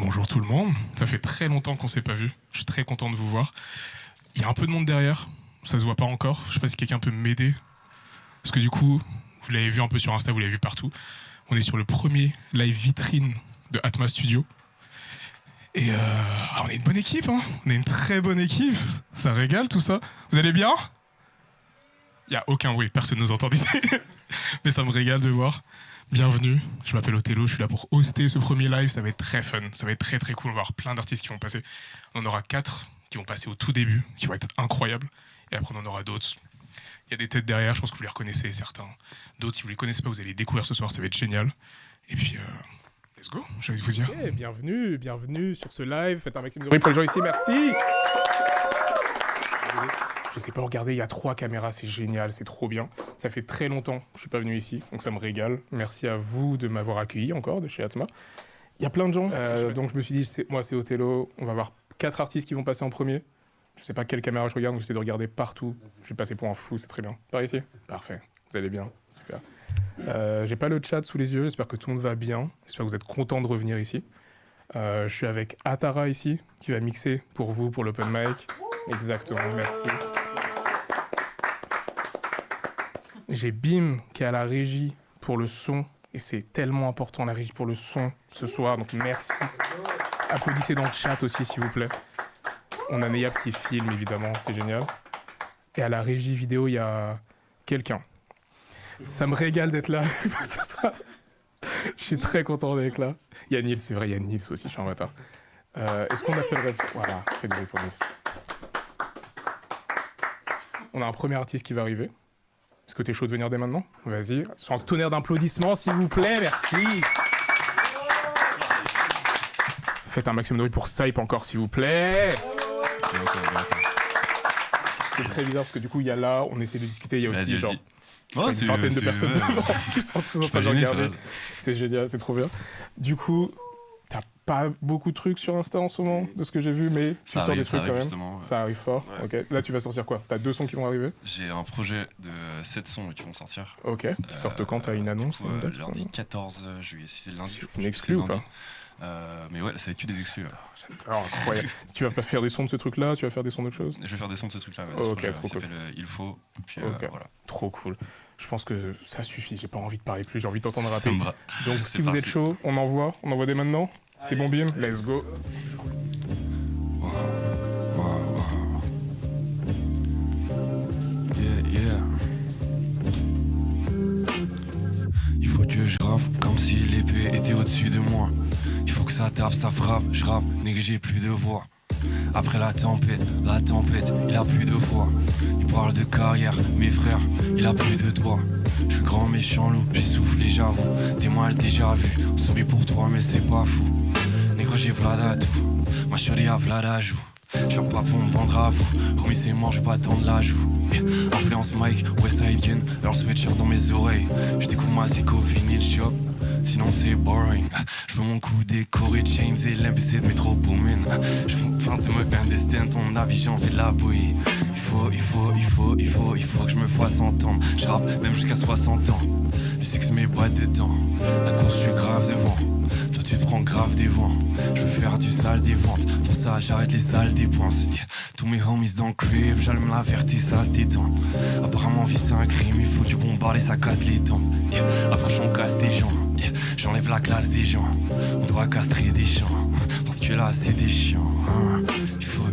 bonjour tout le monde. Ça fait très longtemps qu'on s'est pas vu. Je suis très content de vous voir. Il y a un peu de monde derrière. Ça se voit pas encore. Je sais pas si quelqu'un peut m'aider. Parce que du coup, vous l'avez vu un peu sur Insta, vous l'avez vu partout. On est sur le premier live vitrine de Atma Studio. Et on est une bonne équipe, hein. On est une très bonne équipe. Ça régale tout ça. Vous allez bien? Il n'y a aucun bruit, personne ne nous entend ici. Mais ça me régale de voir. Bienvenue, je m'appelle Othello, je suis là pour hoster ce premier live. Ça va être très fun, ça va être très très cool. On va avoir plein d'artistes qui vont passer. On en aura 4 qui vont passer au tout début, qui vont être incroyables. Et après on en aura d'autres. Il y a des têtes derrière, je pense que vous les reconnaissez, certains. D'autres, si vous les connaissez pas, vous allez les découvrir ce soir, ça va être génial. Et puis, let's go, j'ai envie de vous dire. Okay, bienvenue sur ce live. Faites un maximum de bruit pour les gens ici, merci. Je sais pas, regardez, il y a 3 caméras, c'est génial, c'est trop bien. Ça fait très longtemps que je suis pas venu ici, donc ça me régale. Merci à vous de m'avoir accueilli encore de chez Atma. Il y a plein de gens, donc je me suis dit, moi c'est Othello, on va avoir 4 artistes qui vont passer en premier. Je sais pas quelle caméra je regarde, donc j'essaie de regarder partout. Je vais passer pour un fou, c'est très bien. Par ici? Parfait, vous allez bien, super. J'ai pas le chat sous les yeux, j'espère que tout le monde va bien. J'espère que vous êtes contents de revenir ici. Je suis avec Atara ici, qui va mixer pour vous, pour l'open mic. Exactement, merci. J'ai Bim qui est à la régie pour le son, et c'est tellement important la régie pour le son ce soir, donc merci. Applaudissez dans le chat aussi s'il vous plaît. On a Neyab qui filme évidemment, c'est génial. Et à la régie vidéo, il y a quelqu'un. Ça me régale d'être là ce soir. Je suis très content d'être là. Il y a Nils, c'est vrai, il y a Nils aussi, je suis en retard. Est-ce qu'on appellerait... Voilà, faites bruit pour Nils. On a un premier artiste qui va arriver. Est-ce que t'es chaud de venir dès maintenant? Vas-y, sur un tonnerre d'applaudissements s'il vous plaît, merci. Faites un maximum de bruit pour Saip encore s'il vous plaît. C'est très bizarre parce que du coup il y a là, on essaie de discuter, il y a aussi genre une vingtaine de personnes devant qui sont tous en train de regarder. C'est génial, c'est trop bien. Du coup, t'as pas beaucoup de trucs sur Insta en ce moment, de ce que j'ai vu, mais tu sors des trucs quand même. Ouais. Ça arrive fort. Ouais. Okay. Là, tu vas sortir quoi? T'as 2 sons qui vont arriver? J'ai un projet de 7 sons qui vont sortir. Ok. Qui sortent quand? T'as une annonce? Lundi 14 juillet. Si c'est le lundi. C'est une exclu ou pas? Mais ouais, ça va être que des exclus. Alors, incroyable. Tu vas pas faire des sons de ce truc-là? Tu vas faire des sons d'autre chose? Je vais faire des sons de ce truc-là. Ouais, ok, trop cool. Ça s'appelle Il faut. Puis voilà. Trop cool. Je pense que ça suffit. J'ai pas envie de parler plus. J'ai envie de t'entendre rapper. Donc, si vous êtes chaud, on envoie dès maintenant. T'es bon, Bim? Let's go. Il faut que je rappe comme si l'épée était au-dessus de moi. Il faut que ça tape, ça frappe, je rappe, négligé, j'ai plus de voix. Après la tempête, il a plus de foi. Il parle de carrière, mes frères, il a plus de doigts. Je suis grand méchant loup, j'ai soufflé, j'avoue. T'es mal déjà vu, on sourit pour toi mais c'est pas fou. Négro j'ai vlada tout, ma chérie a vlada joue. J'viens pas pour me vendre à vous, remis c'est mort, j'pas attendre la joue. Influence Mike, Westside Gun, leur sweatshirt dans mes oreilles. J'découvre ma zico vinyle shop, sinon c'est boring. J'veux mon coup décoré de chains et l'MPC de métro booming. J'me plains de me indestin, ton avis j'en fais de la bouillie. Il faut que je me fasse entendre. J'rappe même jusqu'à 60 ans. Je sais que c'est mes boîtes de temps. La course je suis grave devant. Toi tu te prends grave des vents. Je veux faire du sale des ventes. Pour ça j'arrête les sales dépenses. Tous mes homies dans le crib, j'allume la verte et ça se détend. Apparemment vie c'est un crime, il faut du bombarde et ça casse les dents. Après j'en casse des gens, j'enlève la classe des gens. On doit castrer des champs, parce que là c'est des chiants. Il faut.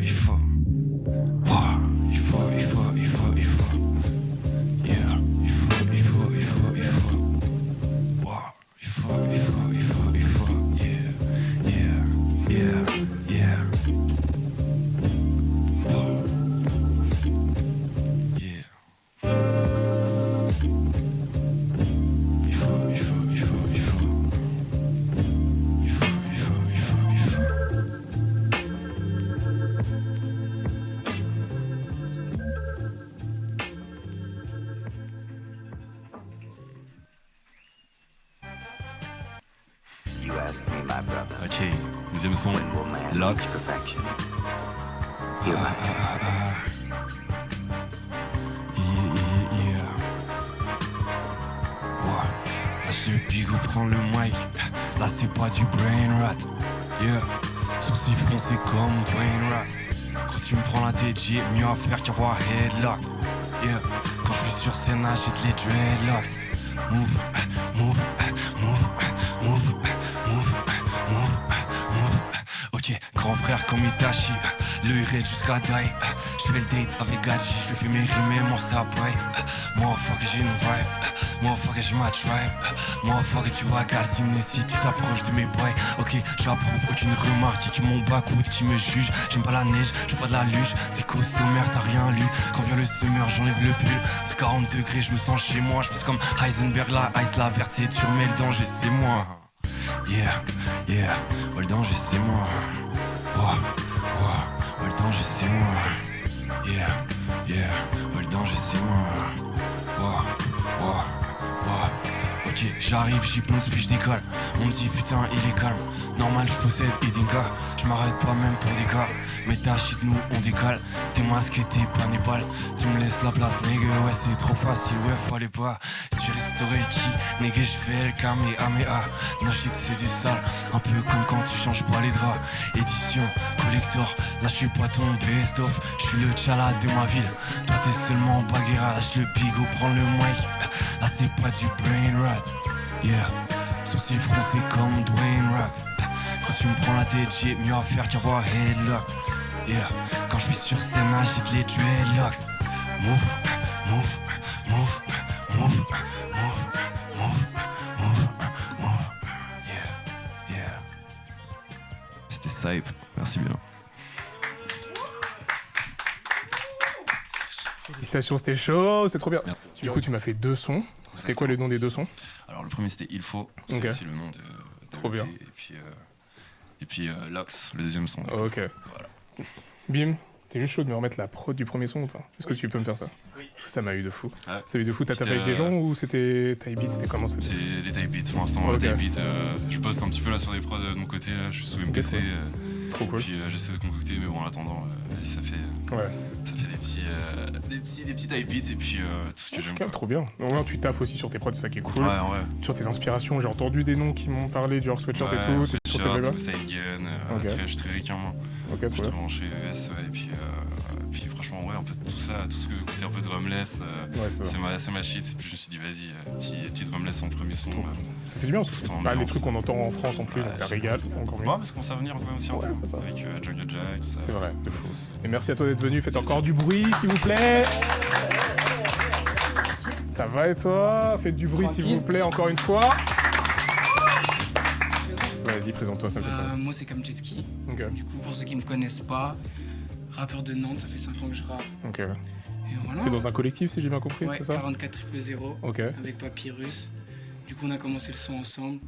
Ok, deuxième son, Lox. Lâche le big ou prends le mic. Là c'est pas du brain rot. Yeah, sourcils froncés comme Dwayne Rock. Quand tu me prends la tête, j'ai mieux à faire qu'avoir headlock. Yeah, quand je suis sur scène, agite les dreadlocks. Move, move, move, move, move, move, move. Ok, grand frère comme Itachi, l'œil raide jusqu'à die. Je fais le date avec Gadji, je fais mes rimes et moi ça braille. Motherfucker, j'ai une vibe, motherfucker, j'ai ma tribe. Motherfucker, tu vas calciner si tu t'approches de mes boys. Ok, j'approuve aucune remarque qui m'ont backwood, qui me juge. J'aime pas la neige, j'aime pas de la luge. T'es qu'au sommaire, t'as rien lu. Quand vient le summer, j'enlève le pull. C'est 40 degrés, je me sens chez moi. Je me sens comme Heisenberg, la ice, la verte, c'est dur, mais le danger, c'est moi. Yeah, yeah, oh, le danger, c'est moi. Oh, oh, oh, le danger, c'est moi. Yeah, yeah, oh, le danger, c'est moi. Oh, oh, oh. Ok, j'arrive, j'hypnose puis je décolle. On me dit putain il est calme. Normal je possède Edinka. Je m'arrête pas même pour des gars. Mais ta shit nous on décolle. T'es masqué, t'es pas Népal. Tu me laisses la place nègre. Ouais c'est trop facile, ouais fallait pas. Tu respecterais le qui, nègre je fais le kamehameha. Non shit c'est du sale. Un peu comme quand tu changes pas les draps. Édition, collector. Là je suis pas ton best of. Je suis le tchala de ma ville. Toi t'es seulement baguera. Lâche le bigot, prends le mic. Là c'est pas du brain rot. Yeah, sourcils froncés comme Dwayne Rock. Quand tu me prends la tête, j'ai mieux à faire qu'avoir headlock. Yeah, quand je suis sur scène, agite les dreadlocks. Move, move, move, move, move, move, move, move. Yeah, yeah. C'était Saip, merci bien. Félicitations, c'était chaud, c'est trop bien. Merci. Du coup, tu m'as fait 2 sons. C'était quoi le nom des 2 sons? Alors le premier c'était Il faut, c'est Ok. aussi le nom de Trop bien. Et puis Lox, le deuxième son. Ok. Voilà. Bim, t'es juste chaud de me remettre la prod du premier son ou pas? Est-ce que tu peux me faire ça? Oui. Ça m'a eu de fou. Ouais. Ça m'a eu de fou. T'as C'était, fait avec des gens ou c'était Type Beat? C'était comment ça? C'est les type beats pour l'instant. Ok. Type beats, je bosse un petit peu là sur des prods de mon côté. Là. Je suis sous MPC. Trop cool. Puis j'essaie de concocter, mais bon, en attendant, vas-y, ça fait Ouais. des petits type beats et puis tout ce que j'aime. Calme, trop bien. Donc là, tu taffes aussi sur tes prods, c'est ça qui est cool. Ouais. Sur tes inspirations, j'ai entendu des noms qui m'ont parlé du Horse Sweatshirt et tout. C'est sur ces Sweatshirt, trucs-là. Sidegun, Ok. je suis très ricain, moi. Ok, Je trop suis bien. très branché ES, ouais, et puis franchement, ouais, un peu tout ça, tout ce que côté un peu drumless, Ouais, c'est ça. c'est ma shit. Et puis je me suis dit, vas-y, petit drumless en premier son. Ça fait du bien parce que c'est Sans pas les ambiance. trucs qu'on entend en France en plus, Ouais, donc ça c'est- régale encore mieux. Ouais, parce qu'on ça va venir quand même aussi un Ouais, peu. c'est ça. Avec Jungle Jack, tout ça. C'est vrai, de fou. Et merci à toi d'être venu. Faites encore du bruit, s'il vous plaît. Ça va et toi? Faites du bruit, s'il vous plaît, encore une fois. Vas-y, présente-toi, ça me fait plaisir. Moi, c'est comme Jetski. Ok, Du coup, pour ceux qui me connaissent pas, rappeur de Nantes, ça fait 5 ans que je rappe. ok. Et voilà. T'es dans un collectif, si j'ai bien compris, Ouais, c'est ça? 44 000 Ok, avec Papyrus. Du coup, on a commencé le son ensemble.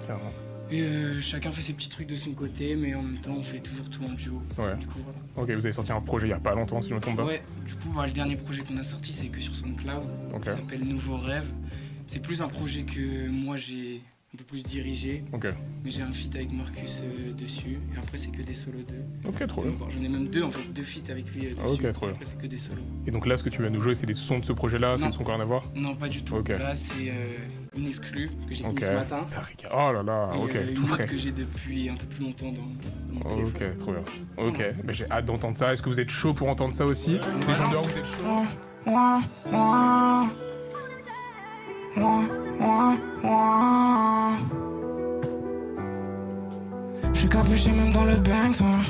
carrément. Et chacun fait ses petits trucs de son côté, mais en même temps, on fait toujours tout en duo. Ouais. Du coup, voilà. Ok, vous avez sorti un projet il y a pas longtemps, si je me trompe pas. Ouais, du coup, le dernier projet qu'on a sorti, c'est que sur SoundCloud. Ok. Ça s'appelle Nouveau Rêve. C'est plus un projet que moi j'ai un peu plus dirigé, Ok, mais j'ai un feat avec Marcus dessus. Et après, c'est que des solos d'eux. ok, trop bien. J'en ai même 2 en fait, 2 feats avec lui dessus. Ok, trop bien. Après, c'est que des solos. Et donc là, ce que tu vas nous jouer, c'est les sons de ce projet-là, c'est Non. des sons qu'on a rien à voir? Non, pas du tout. Ok. Là, c'est une exclue que j'ai Ok, finie ce matin. ça régale. Oh là là, Et, ok, une tout autre frais. que j'ai depuis un peu plus longtemps dans mon téléphone. Ok, trop bien. Ok, mais j'ai hâte d'entendre ça. Est-ce que vous êtes chaud pour entendre ça aussi? Les gens dehors, vous êtes chaud? Je suis capuché même dans le Banks, ouais.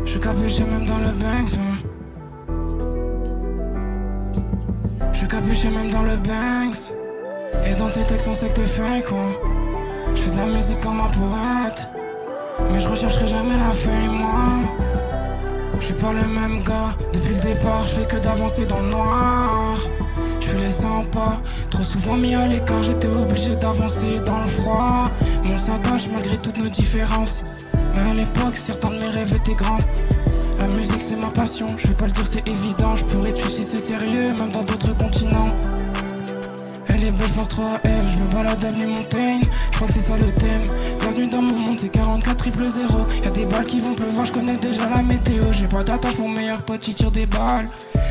Je suis capuché même dans le Banks, ouais. Je suis capuché même dans le Banks. Et dans tes textes on sait que t'es fake, ouais. Je fais de la musique comme un poète, mais je rechercherai jamais la fame, moi. Je suis pas le même gars, depuis le départ je fais que d'avancer dans le noir. Je fais les 100 pas, trop souvent mis à l'écart, j'étais obligé d'avancer dans le froid. Mon s'attache malgré toutes nos différences, mais à l'époque certains de mes rêves étaient grands. La musique c'est ma passion, je vais pas le dire c'est évident. Je pourrais tuer si c'est sérieux, même dans d'autres continents. Elle est belle, je pense trop à elle, je me balade avenue Montaigne, je crois que c'est ça le thème. Bienvenue dans mon monde, c'est 44 000. Y'a des balles qui vont pleuvoir, je connais déjà la météo. J'ai pas d'attache, mon meilleur pote il tire des balles.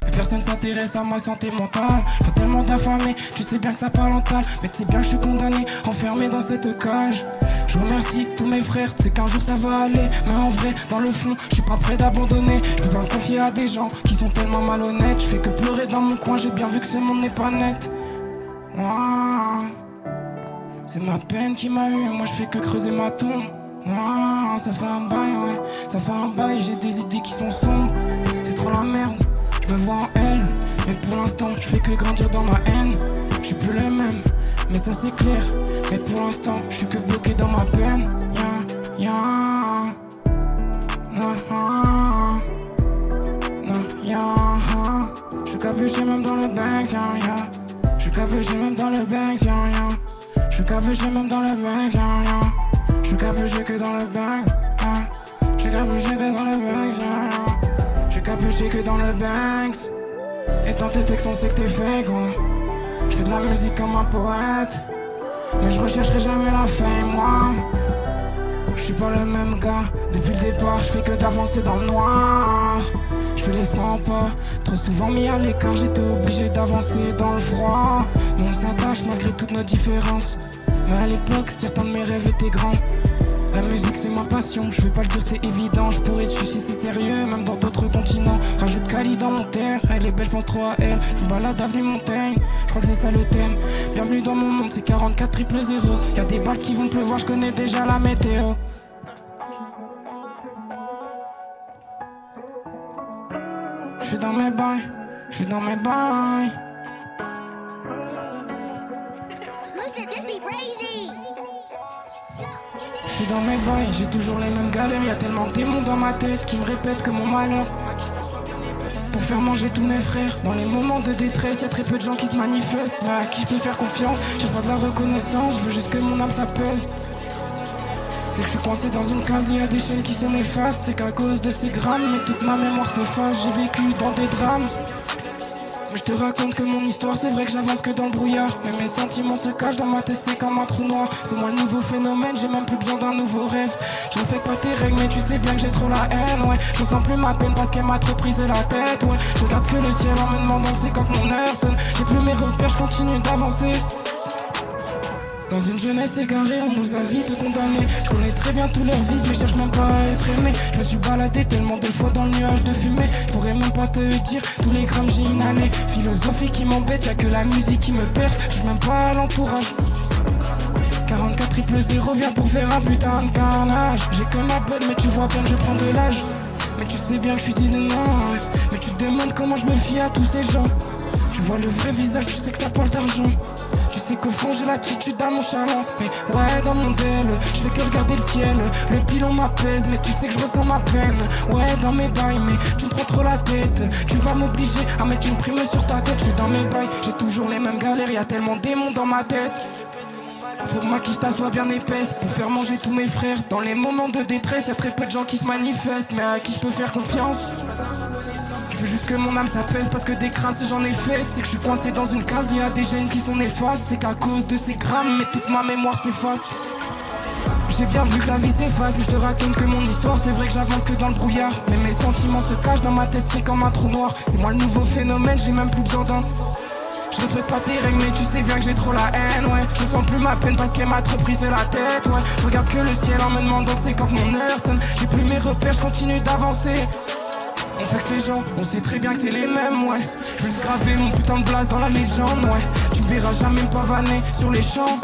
Et personne s'intéresse à ma santé mentale. J'ai tellement d'affamés, tu sais bien que ça parle en tal. Mais tu sais bien que je suis condamné, enfermé dans cette cage. Je remercie tous mes frères, tu sais qu'un jour ça va aller. Mais en vrai, dans le fond, je suis pas prêt d'abandonner. Je peux pas me confier à des gens qui sont tellement malhonnêtes. Je fais que pleurer dans mon coin, j'ai bien vu que ce monde n'est pas net. Ouah, c'est ma peine qui m'a eu, moi je fais que creuser ma tombe. Ouah, ça fait un bail, ouais, ça fait un bail, j'ai des idées qui sont sombres. C'est trop la merde, je me vois en elle. Mais pour l'instant, je fais que grandir dans ma haine. Je suis plus le même, mais ça c'est clair. Mais pour l'instant, je suis que bloqué dans ma peine. Ya, je suis capuché même dans le bank, je suis capuché même dans le bank, je suis capuché même dans le bank, je suis capuché que dans le bank, je suis capuché que dans le bank, je suis capuché que dans le bank. Et dans tes textes on sait que t'es fake, ouais. Je fais de la musique comme un poète, mais je rechercherai jamais la fin, moi. Je suis pas le même gars, depuis le départ, je fais que d'avancer dans le noir. Je fais les 100 pas, trop souvent mis à l'écart, j'étais obligé d'avancer dans le froid. Mais on s'attache malgré toutes nos différences. Mais à l'époque, certains de mes rêves étaient grands. La musique c'est ma passion, je vais pas le dire c'est évident. Je pourrais te sucer c'est sérieux, même dans d'autres continents. Rajoute Kali dans mon terre, elle est belle, je pense trop à elle. Je me balade avenue Montaigne, je crois que c'est ça le thème. Bienvenue dans mon monde, c'est 44 000. Y'a des balles qui vont pleuvoir, je connais déjà la météo. Je suis dans mes bails, je suis dans mes bails. Je suis dans mes bails, j'ai toujours les mêmes galères. Y'a tellement de démons dans ma tête qui me répètent que mon malheur pour faire manger tous mes frères. Dans les moments de détresse, y'a très peu de gens qui se manifestent. Mais à qui je peux faire confiance, j'ai pas de la reconnaissance. Je veux juste que mon âme s'apaise. C'est que je suis coincé dans une case, il y a des chaînes qui sont néfastes. C'est qu'à cause de ces grammes, mais toute ma mémoire s'efface. J'ai vécu dans des drames, mais je te raconte que mon histoire, c'est vrai que j'avance que dans le brouillard. Mais mes sentiments se cachent dans ma tête, c'est comme un trou noir. C'est moi le nouveau phénomène, j'ai même plus besoin d'un nouveau rêve. Je respecte pas tes règles, mais tu sais bien que j'ai trop la haine, ouais. Je sens plus ma peine parce qu'elle m'a trop prise la tête, ouais. Je regarde que le ciel en me demandant que c'est quand mon heure sonne. J'ai plus mes repères, je continue d'avancer. Dans une jeunesse égarée, on nous a vite condamnés. Je connais très bien tous leurs vices, mais je cherche même pas à être aimé. Je me suis baladé tellement de fois dans le nuage de fumée. Je pourrais même pas te dire tous les grammes j'ai inhalé. Philosophie qui m'embête, y'a que la musique qui me perce. Je suis même pas à l'entourage. 44 000 vient pour faire un putain de carnage. J'ai que ma pote, mais tu vois bien que je prends de l'âge. Mais tu sais bien que je suis dit non, ouais. Mais tu te demandes comment je me fie à tous ces gens. Tu vois le vrai visage, tu sais que ça parle d'argent. Tu sais qu'au fond j'ai l'attitude à mon chaland. Mais ouais dans mon DL, je fais que regarder le ciel. Le pilon m'apaise mais tu sais que je ressens ma peine. Ouais dans mes bails mais tu me prends trop la tête. Tu vas m'obliger à mettre une prime sur ta tête. Je suis dans mes bails, j'ai toujours les mêmes galères. Y'a tellement de démons dans ma tête. Faut que ma quicheta soit bien épaisse pour faire manger tous mes frères. Dans les moments de détresse y'a très peu de gens qui se manifestent. Mais à qui je peux faire confiance? Je veux juste que mon âme s'apaise parce que des crasses j'en ai fait. C'est que je suis coincé dans une case, il y a des gènes qui sont néfastes. C'est qu'à cause de ces grammes, mais toute ma mémoire s'efface. J'ai bien vu que la vie s'efface, mais je te raconte que mon histoire. C'est vrai que j'avance que dans le brouillard, mais mes sentiments se cachent dans ma tête, c'est comme un trou noir. C'est moi le nouveau phénomène, j'ai même plus besoin d'un. Je respecte pas tes règles mais tu sais bien que j'ai trop la haine, ouais. Je sens plus ma peine parce qu'elle m'a trop prise la tête, ouais. Je regarde que le ciel en me demandant que c'est quand mon heure sonne. J'ai plus mes repères, je continue d'avancer. On fait que ces gens, on sait très bien que c'est les mêmes, ouais. Je veux juste graver mon putain de blase dans la légende, ouais. Tu me verras jamais me pavaner sur les champs.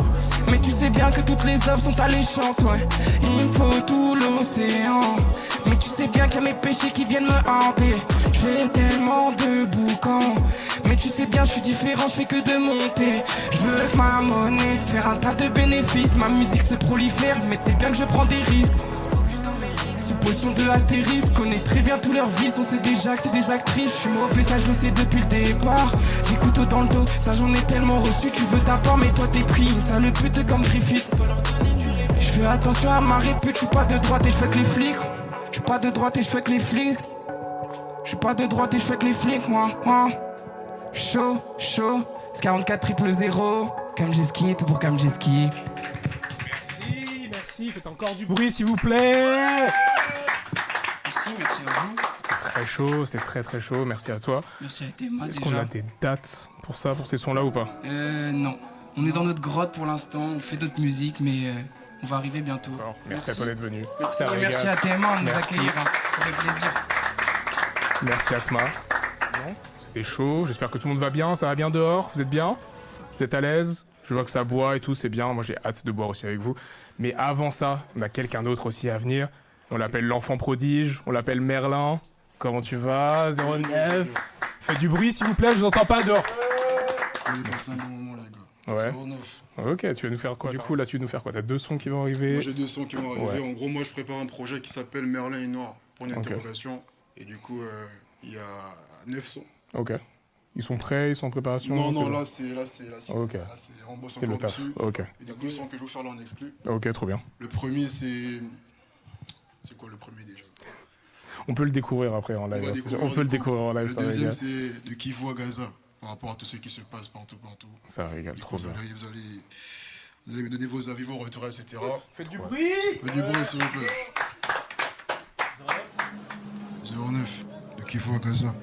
Mais tu sais bien que toutes les œuvres sont alléchantes, ouais. Il me faut tout l'océan. Mais tu sais bien qu'il y a mes péchés qui viennent me hanter. Je fais tellement de boucans. Mais tu sais bien je suis différent, je fais que de monter. Je veux que ma monnaie, faire un tas de bénéfices. Ma musique se prolifère, mais tu sais bien que je prends des risques. Potion de astérisque, connais très bien tous leurs vices. On sait déjà que c'est des actrices. Je suis mauvais, ça je le sais depuis le départ. Des couteaux dans le dos, ça j'en ai tellement reçu. Tu veux ta part mais toi t'es pris une sale pute comme Griffith. Je fais attention à ma répute. Je suis pas de droite et je fais que les flics. Je suis pas de droite et je fais que les flics. Je suis pas de droite et je fais que les flics moi, hein. Chaud, chaud, c'est 44 000. Comme j'ai ski, tout pour comme j'ai ski. Merci, faites encore du bruit s'il vous plaît. Merci à vous. très chaud, c'est très très chaud, merci à toi. Merci à Théma Est-ce déjà. qu'on a des dates pour ça, pour ces sons-là ou pas? Non. On est dans notre grotte pour l'instant, on fait d'autres musiques, mais on va arriver bientôt. Alors, merci à toi d'être venu. Merci, Ça régale. merci à Théma de nous Merci. accueillir, hein. Ça fait plaisir. Merci Atma. Bon, c'était chaud, j'espère que tout le monde va bien, ça va bien dehors, vous êtes bien? Vous êtes à l'aise? Je vois que ça boit et tout, c'est bien, moi j'ai hâte de boire aussi avec vous. Mais avant ça, on a quelqu'un d'autre aussi à venir. On l'appelle l'enfant prodige, on l'appelle Merlin. Comment tu vas? 09. Faites du bruit s'il vous plaît, je vous entends pas dehors. On est passé un bon moment, les gars. Ouais. 09. Ok, tu vas nous faire quoi? Du coup, là, tu vas nous faire quoi? T'as 2 sons qui vont arriver. Moi, j'ai 2 sons qui vont arriver. Ouais. En gros, moi, je prépare un projet qui s'appelle Merlin et Noir pour une Ok. interrogation. Et du coup, il y a 9 sons. Ok. Ils sont prêts, ils sont en préparation? Non, c'est non, bon. là, c'est. Ok. Là, c'est. On bosse C'est le encore taf. dessus. Ok. Et du coup, le son que je vais faire là en exclu. Ok, trop bien. Le premier, c'est. C'est quoi le premier déjà? On peut le découvrir après en live. va hein, découvrir on peut le découvrir en live, Le ça deuxième, régale. c'est de Kivu à Gaza. Par rapport à tout ce qui se passe partout. Ça régale, Du trop coup, bien. vous allez me donner vos avis, vos retours, etc. Faites du bruit! Faites du bruit, s'il vous plaît. 09, de Kivu à Gaza.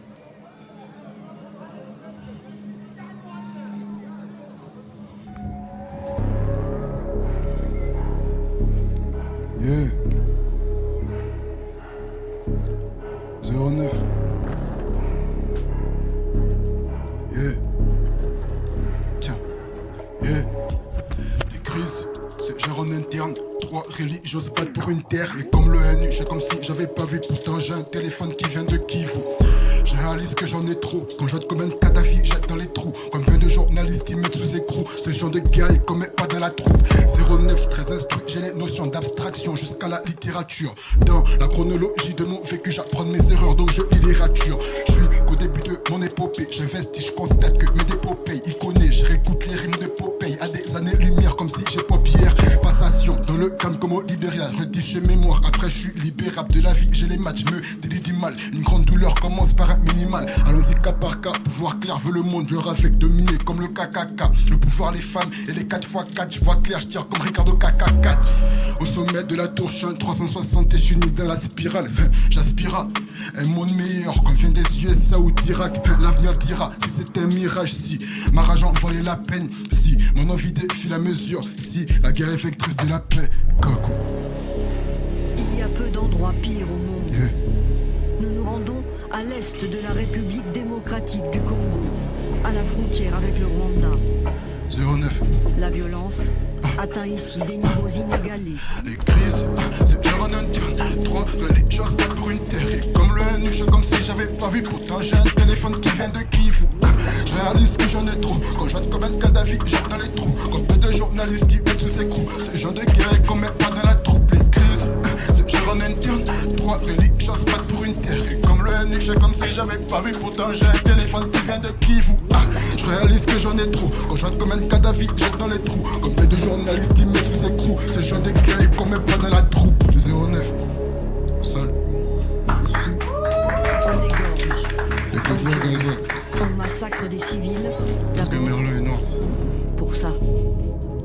Yeah. 09. Yeah. Tiens. Yeah. Les crises, c'est gère en interne. 3 religieuses battent pour une terre. Et comme le NU, j'ai comme si j'avais pas vu. Pourtant j'ai un téléphone qui vient de Kivu. Je réalise que j'en ai trop. Quand je comme un Kadhafi, jette dans les trous. Combien de journalistes qui mettent sous écrou. Ce genre de gars, il commet pas dans la troupe. 09, très instruit, j'ai les notions d'abstraction jusqu'à la littérature. Dans la chronologie de mon vécu, j'apprends mes erreurs, donc je lis les ratures. Je suis qu'au début de mon épopée. J'investis, je constate que mes dépopées, il connaît, je réécoute les rimes de Popeye. À des années-lumière, comme si j'ai paupières. Passation dans le calme comme au Libéria. Redige mes mémoires, après je suis libérable de la vie. J'ai les matchs, me délie du mal. Une grande douleur commence par un minimal. Allons-y cas par cas, pouvoir clair veut le monde. Leur avec dominé comme le KKK. Le pouvoir, les femmes et les 4x4. Je vois clair, je tire comme Ricardo KK4. Au sommet de la tour, je suis un 360 et je suis né dans la spirale. J'aspire à un monde meilleur qu'on vient des USA ou d'Irak. L'avenir dira si c'est un mirage, si ma rage en valait la peine, si mon envie défile à mesure, si la guerre est vectrice de la paix. Kakou. Il y a peu d'endroits pires au monde. Yeah. Nous nous rendons à l'est de la République démocratique du Congo, à la frontière avec le Rwanda. 09. La violence atteint ici des niveaux inégalés. Les crises, c'est gère en interne. 3 religieuses battent pour une terre. Et comme le NU, je suis comme si j'avais pas vu. Pourtant j'ai un téléphone qui vient de Kivu. Je réalise que j'en ai trop. Quand je vois comme un Kadhafi, jette dans les trous. Comme peu de journalistes qui mettent sous ses écrous. Ce genre de guerre qu'on met pas dans la troupe. Les crises, c'est gère en interne. 3 religieuses battent pour une terre. Et comme le NU, je suis comme si j'avais pas vu. Pourtant j'ai un téléphone qui vient de Kivu. Je réalise que j'en ai trop. Quand je vois comme un Kadhafi, jette dans les trous. Comme peu de journalistes qui mettent sous écrou. Ce genre de guerre qu'on met pas dans la troupe. 09, seul. Ici, on égorge, Les Kivu à Gaza. on massacre des civils. Parce que D'abord, Merlin est noir. pour ça,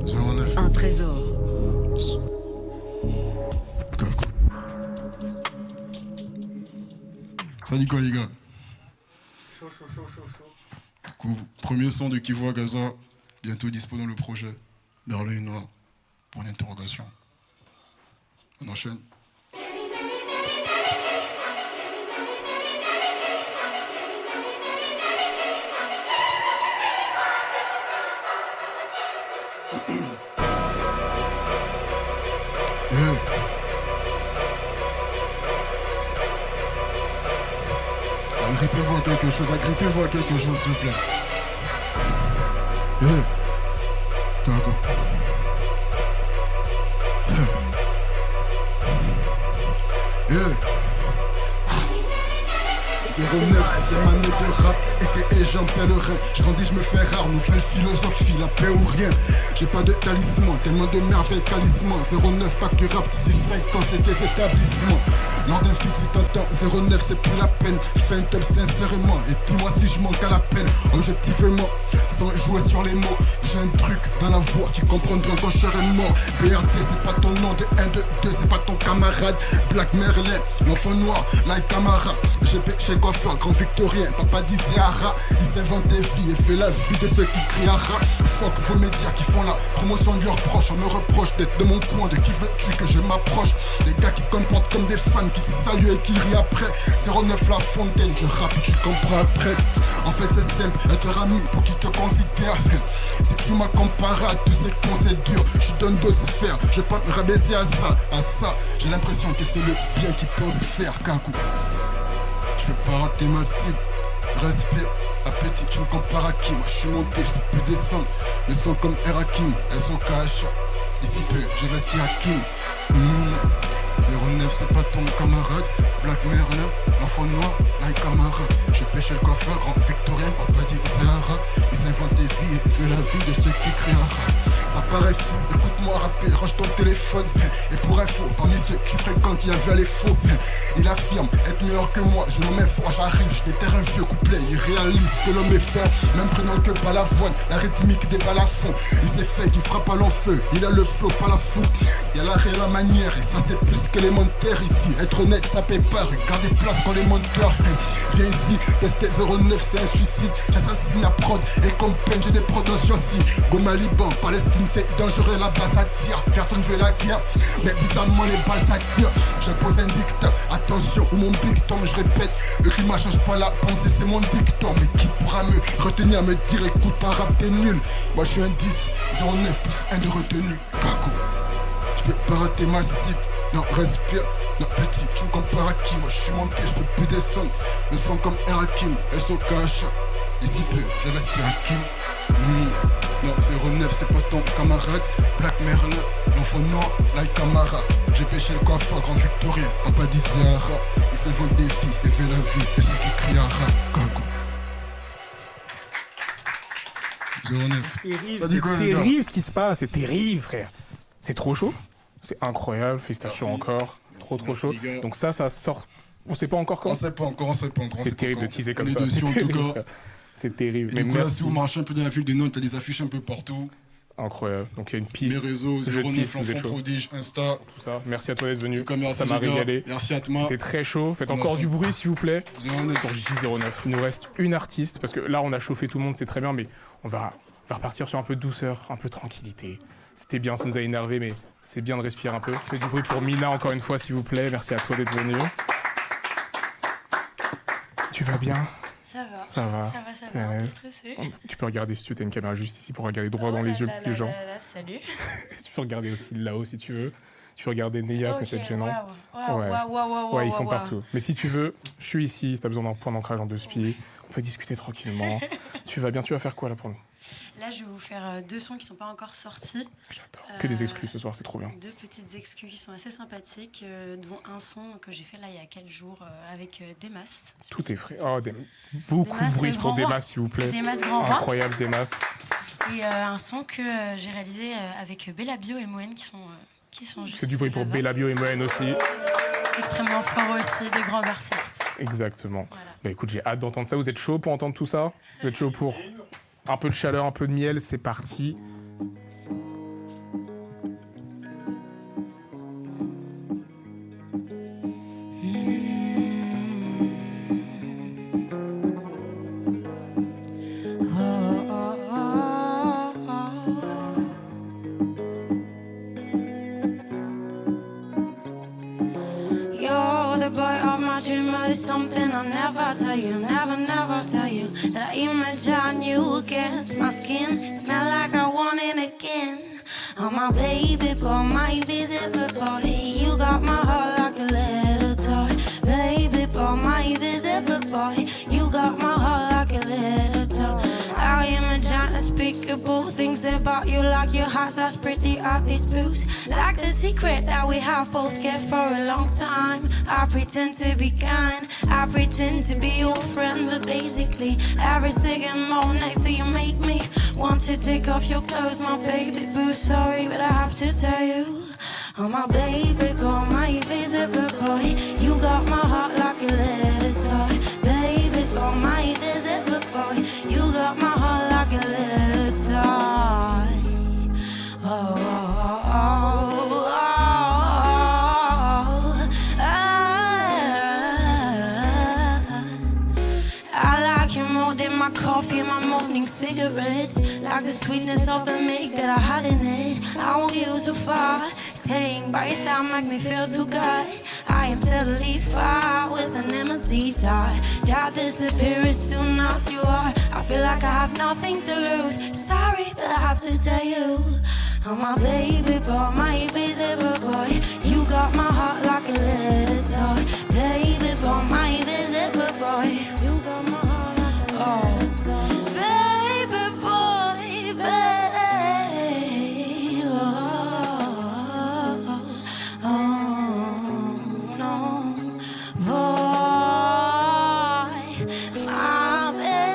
09. un trésor. Kakou. Ça dit quoi les gars? Du coup, premier son de Kivu à Gaza, bientôt dispo dans le projet. Merlin est noir, pour une interrogation. On enchaîne. Yeah. Agrippez-vous à quelque chose, agrippez-vous à quelque chose, s'il vous plaît. Yeah. Kakou. Yeah. 09, c'est année de rap, et Jean Pèlerin. Je grandis, je me fais rare, nouvelle philosophie, la paix ou rien. J'ai pas de talisman, tellement de merveilles talisman. 09, pas que du rap, d'ici 5 ans c'est des établissements. Lors d'un fixe, si t'entends 09, c'est plus la peine. Fais un top sincèrement, et dis-moi si je manque à la peine. Objectivement, sans jouer sur les mots, j'ai un truc dans la voix qui comprendra quand je serai mort. BRT, c'est pas ton nom de 1, 2, 2, c'est pas ton camarade. Black Merlin, l'enfant noir, like Camara. GP chez coiffeur, grand victorien, papa disait Ara. Il s'invente des vies et fait la vie de ceux qui crient Ara. Fuck vos médias qui font la promotion de leurs proches. On me reproche d'être de mon coin, de qui veux-tu que je m'approche. Des gars qui se comportent comme des fans, qui se saluent et qui rient après. 09 La Fontaine, je rappe et tu comprends après. En fait c'est simple, être ami pour qui te considère. Si tu m'as comparé à tous ces cons c'est dur. Je donne de se faire, je vais pas me rabaisser à ça. J'ai l'impression que c'est le bien qu'ils pensent faire, Kakou. Je vais pas rater ma cible, respire. La petite, tu me compares à qui? Moi je suis monté, je peux plus descendre. Le son comme Erakim, elles sont cash. D'ici peu, je reste Hakim. 09 c'est pas ton camarade. Black Merlin, l'enfant noir, like Camara. Je pêche le coiffeur, grand victorien, papa dit Zahara. Il s'invente des vies et fait la vie de ceux qui crient Ara. Ça paraît fou, écoute-moi rapper, range ton téléphone. Et pour info, parmi ceux que tu fréquentes, il y avait les faux. Il affirme être meilleur que moi, je m'en mets fort, j'arrive, je déterre un vieux couplet. Il réalise que l'homme est fort, même prenant que pas la voile. La rythmique des balles à fond, il s'est fait qu'il frappe à l'enfeu. Il a le flow, pas la fou. Il y a l'arrêt et la manière, et ça c'est plus qu'élémentaire ici. Être honnête, ça paie pas, regardez place quand les monteurs. Viens ici, tester 09, c'est un suicide. J'assassine la prod, et comme peine, j'ai des prods en Chelsea. Goma Liban, Palestine, c'est dangereux, là-bas ça tire. Personne veut la guerre, mais bizarrement les balles ça tire. J'impose un dictat, attention, ou mon dicton, je répète. Le climat change pas la pensée, c'est mon dicton. Mais qui pourra me retenir, me dire écoute, pas rap, t'es nul. Moi je suis un 10, 09 plus 1 de retenu. Kako, je peux pas rater ma cible. Non, respire, non petit, tu me compares à qui? Moi je suis monté, je peux plus descendre. Le son comme Erakim, SOKH. D'ici peu, je reste Hakim. Non, 09 c'est pas ton camarade. Black Merlin, l'enfant noir, like Camara. J'ai pêché le coiffeur, grand victorien, papa dit Zahara. Il s'invente des filles et fait la vie de ceux qui crient Ara. Kako 09. Terrible, Ça dit quoi, c'est les gars? terrible ce qui se passe, c'est terrible frère. C'est trop chaud, c'est incroyable, félicitations Merci. encore, Merci, trop merci, chaud. les gars. Donc ça sort, on sait pas encore quand. On sait pas encore. C'est terrible de teaser comme On ça. est dessus en tout cas. C'est terrible. Et du coup là, merci. si vous marchez un peu dans la ville de Nantes, t'as des affiches un peu partout. Incroyable. Donc il y a une Mes piste. réseaux, jeu de 09 piste, vous êtes l'enfant chaud. prodige, Insta. Tout ça. Merci à toi d'être En venu. tout cas, merci Ça m'a les gars. régalé. Merci Atma. C'était très chaud. Faites On encore a du ça. bruit s'il vous plaît. 09. Pour J09. Il nous reste une artiste parce que là on a chauffé tout le monde, c'est très bien, mais on va repartir sur un peu de douceur, un peu de tranquillité. C'était bien, ça nous a énervé, mais c'est bien de respirer un peu. Faites du bruit pour Mina encore une fois s'il vous plaît. Merci à toi d'être venu. Tu vas bien? Ça va. Ça va. Ça T'es à va, un peu l'aise stressé. Tu peux regarder si tu veux, t'as une caméra juste ici pour regarder droit dans Oh les là yeux là les là gens. là là, salut. Tu peux regarder aussi de là-haut si tu veux. Tu peux regarder Neya quand c'est gênant. Ouais, ils sont partout. Mais si tu veux, je suis ici. Si t'as besoin d'un point d'ancrage en 2 spies, on peut discuter tranquillement. Tu vas bien, tu vas faire quoi là pour nous? Là, je vais vous faire 2 sons qui sont pas encore sortis. J'adore. Que des exclus ce soir, c'est trop bien. 2 petites exclus qui sont assez sympathiques, dont un son que j'ai fait là il y a 4 jours avec Demas. Tout est frais. Oh, beaucoup Demas, de bruit pour Grand Roi. Demas, s'il vous plaît. Demas Grand Roi. Incroyable, Demas. Et un son que j'ai réalisé avec Bella Bio et Moen qui sont juste C'est du bruit pour là-bas. Bella Bio et Moen aussi. Extrêmement fort aussi, des grands artistes. Exactement. Voilà. Bah écoute, j'ai hâte d'entendre ça. Vous êtes chaud pour entendre tout ça? Vous êtes chaud pour un peu de chaleur, un peu de miel? C'est parti. You're the boy of my dream, but it's something I'll never tell you, never tell you. That I imagine you against my skin, smell like I want it again. Oh my baby boy, my visible boy, you got my heart like a little toy. Baby boy, my visible boy, you got my heart like a little toy. I imagine a speaker insatiable. Things about you like your heart's as pretty as these blues. Like the secret that we have both kept for a long time. I pretend to be kind, I pretend to be your friend, but basically every second more next to you make me want to take off your clothes, my baby boo. Sorry, but I have to tell you, oh my baby boy, my invisible boy, you got my heart like a letter toy. Baby boy, my invisible boy, you got my heart like a letter toy. Oh, oh, oh, oh, I like you more than my coffee and my morning cigarettes. Like the sweetness of the milk that I had in it. I want you so far. Staying by your side make me feel too good. I am totally fine with an empty side. That disappear as soon as you are. I feel like I have nothing to lose. Sorry, but I have to tell you, oh my baby boy, my invisible boy, you got my heart like a letter toy. Baby boy, my invisible boy, you got my heart like a letter toy. Baby boy, baby, oh, oh, no, boy, my baby,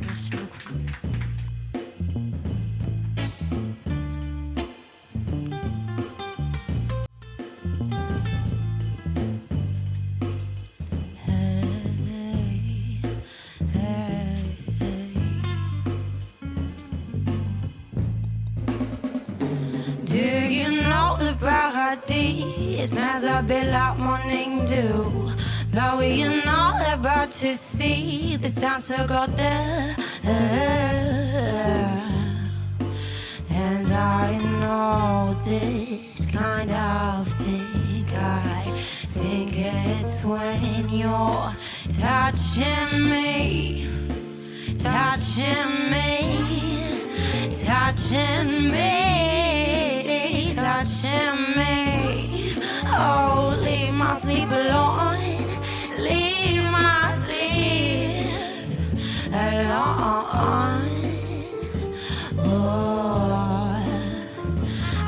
Merci beaucoup. do you know the paradis? It smells a bit like morning dew. But we are not about to see the sunset got there. And I know this kind of thing. I think it's when you're touching me, touching me, touching me, touching me. Oh, leave my sleep alone, leave my sleep alone. Oh,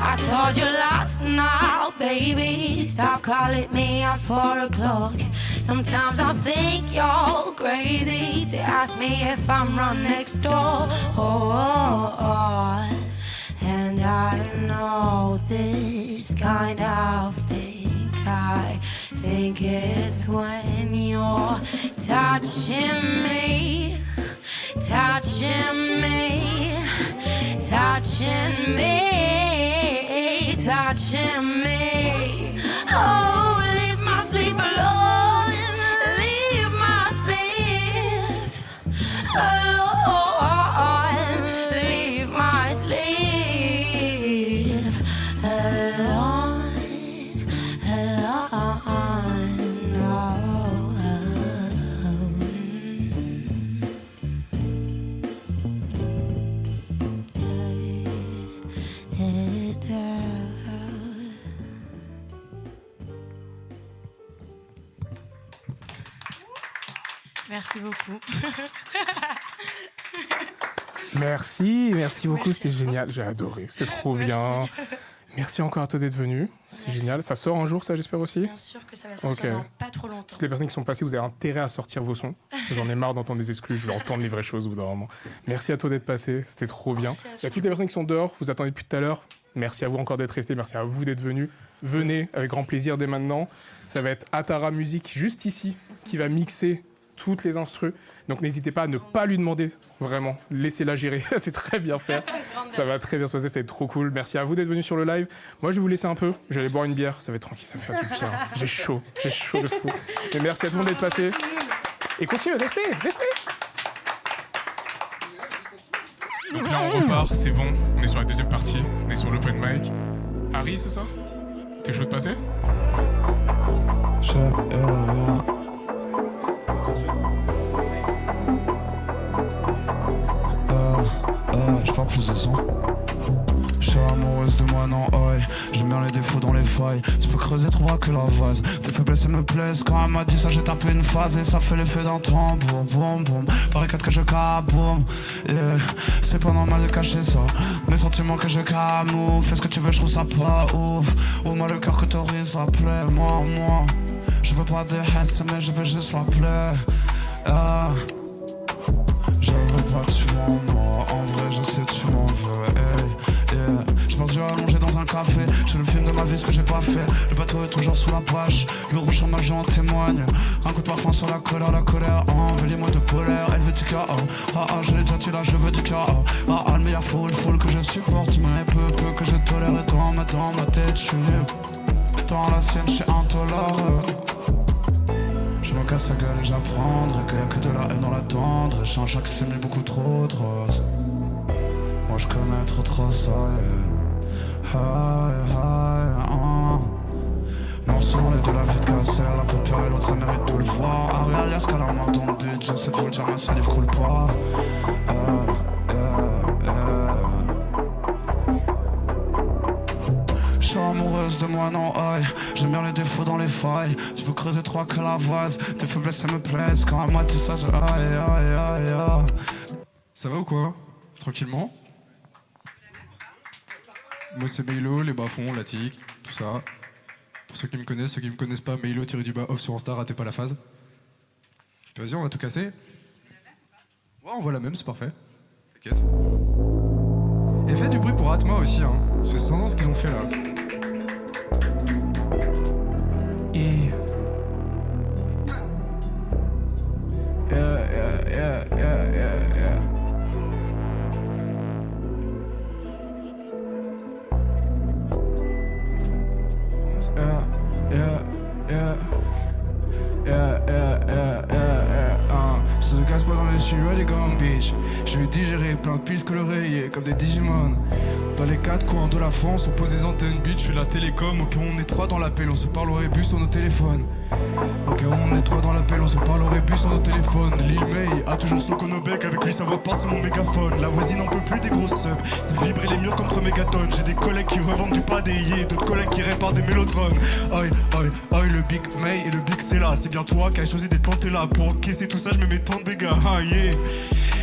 I told you last night, baby, stop calling me at 4 o'clock. Sometimes I think you're crazy to ask me if I'm run next door. And I know this kind of thing. I think it's when you're touching me, touching me, touching me, touching me. Oh, leave my sleep alone, leave my sleep alone, leave my sleep alone, Merci beaucoup. Merci beaucoup, c'était génial, j'ai adoré, c'était trop bien. Merci encore à toi d'être venu, c'est génial. Ça sort un jour, ça, j'espère aussi? Bien sûr que ça va sortir dans pas trop longtemps. Toutes les personnes qui sont passées, vous avez intérêt à sortir vos sons. J'en ai marre d'entendre des exclus, je veux entendre les vraies choses au bout d'un moment. Merci à toi d'être passé, c'était trop bien. Il y a toutes les personnes qui sont dehors, vous attendez depuis tout à l'heure. Merci à vous encore d'être restés, merci à vous d'être venus. Venez avec grand plaisir dès maintenant. Ça va être Atara Music juste ici qui va mixer toutes les instrus. Donc n'hésitez pas à ne pas lui demander, vraiment. Laissez-la gérer, c'est très bien fait. Ça va très bien se passer, ça va être trop cool. Merci à vous d'être venus sur le live. Moi, je vais vous laisser un peu. Je vais aller boire une bière, ça va être tranquille, ça va faire du bien. J'ai chaud de fou. Mais merci à tout le monde d'être passé. Et continuez, restez. Donc là, on repart, c'est bon. On est sur la deuxième partie. On est sur l'open mic. Harry, c'est ça? T'es chaud de passer? Je parle plus de son. Je suis amoureux amoureuse de moi, non, oi. J'aime bien les défauts dans les failles. Tu peux creuser, trouveras que la vase. Tes faiblesses, elles me plaisent. Quand elle m'a dit ça, j'ai tapé une phase et ça fait l'effet d'un tambour. Boum, boum. Pareil 4 que je kaboum. Yeah. C'est pas normal de cacher ça. Mes sentiments que je camoufle. Fais ce que tu veux, je trouve ça pas ouf. Ouvre-moi le cœur que t'autorises, la plaie. Moi. Je veux pas de haine, mais je veux juste la plaie. Je veux pas que tu m'en moi. En vrai, je sais tu m'en veux. Hey, yeah. Je pense que je vais allonger dans un café. J'ai le film de ma vie, ce que j'ai pas fait. Le bateau est toujours sous la page. Le rouge sur ma joue en témoigne. Un coup de parfum sur la colère. Envelis-moi de polaire, elle veut du chaos. Je l'ai déjà tué là, je veux du chaos. Mais y'a full que je supporte. Mais peu que je tolère. Et dans ma tête, je suis libre. Dans la sienne, je suis intolérable. Je me casse la gueule et j'apprendrai qu'il y a que de la haine dans la tendre. Et chaque s'est mis beaucoup trop rose. Moi je connais trop ça, Morceau les de la vie de casser, la paupière et l'autre ça mérite de le voir. Ariel, y'a ce qu'à la main dans le but, j'essaie de vous le dire, ma salive coule pas. Je suis amoureuse de moi, non, oi. J'aime bien les défauts dans les failles. Tu peux creuser 3 que la vase. Tes faiblesses, elles me plaisent. Quand elle m'a dit ça, aïe. Ça va ou quoi? Tranquillement? Moi c'est Meilo, les bas-fonds, la tic, tout ça. Pour ceux qui me connaissent pas, Meilo-off sur Insta, ratez pas la phase. Vas-y, on va tout casser. Ouais, on voit la même, c'est parfait. T'inquiète. Et faites du bruit pour Atma aussi, hein. C'est 5 ans ce qu'ils ont fait là. Ça se casse pas dans les cheveux, les gants, bitch. Je vais digérer plein de piles que l'oreiller, comme des Digimon. Dans les 4 coins de la France, on pose des antennes, bitch. Je suis la télécom, ok, on est 3 dans l'appel, on se parle au rébus sur nos téléphones. Ok, on est 3 dans l'appel, on se parle au rébus sur nos téléphones. Lil May a toujours son conobec, avec lui sa voix porte, c'est mon mégaphone. La voisine n'en peut plus des grosses subs, ça fait vibrer les murs contre mégatonnes. J'ai des collègues qui revendent du pas des yeux, d'autres collègues qui réparent des mélotrones. Oi, le Big May et le Big c'est là. C'est bien toi qui as choisi d'être planté là. Pour encaisser tout ça, je me mets tant de dégâts, yeah.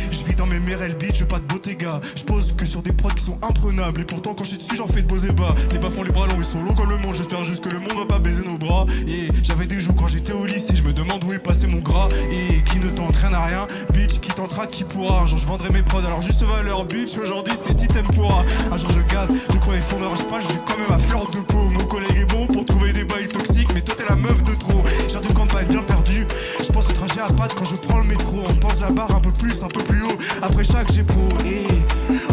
Je vis dans mes merelles beats, je veux pas de Bottega. Je pose que sur des prods qui sont imprenables. Et pourtant quand je suis dessus j'en fais de beaux ébats. Les bas font les bras longs, ils sont longs comme le monde. J'espère juste que le monde va pas baiser nos bras. Et j'avais des joues quand j'étais au lycée. Je me demande où est passé mon gras. Et qui ne t'entraîne à rien, bitch, qui tentera, qui pourra. Un jour je vendrai mes prods, alors juste valeur, bitch. Aujourd'hui c'est item pourra. Un jour je gaz, de quoi effondre, je pas, je suis quand même à fleur de peau. Mon collègue est bon pour trouver des bails toxiques. Mais toi t'es la meuf de trop. J'ai de campagne bien perdue. Je pense au trajet à pattes quand je prends le métro. On pense à la barre un peu plus haut. Après chaque j'ai pro, et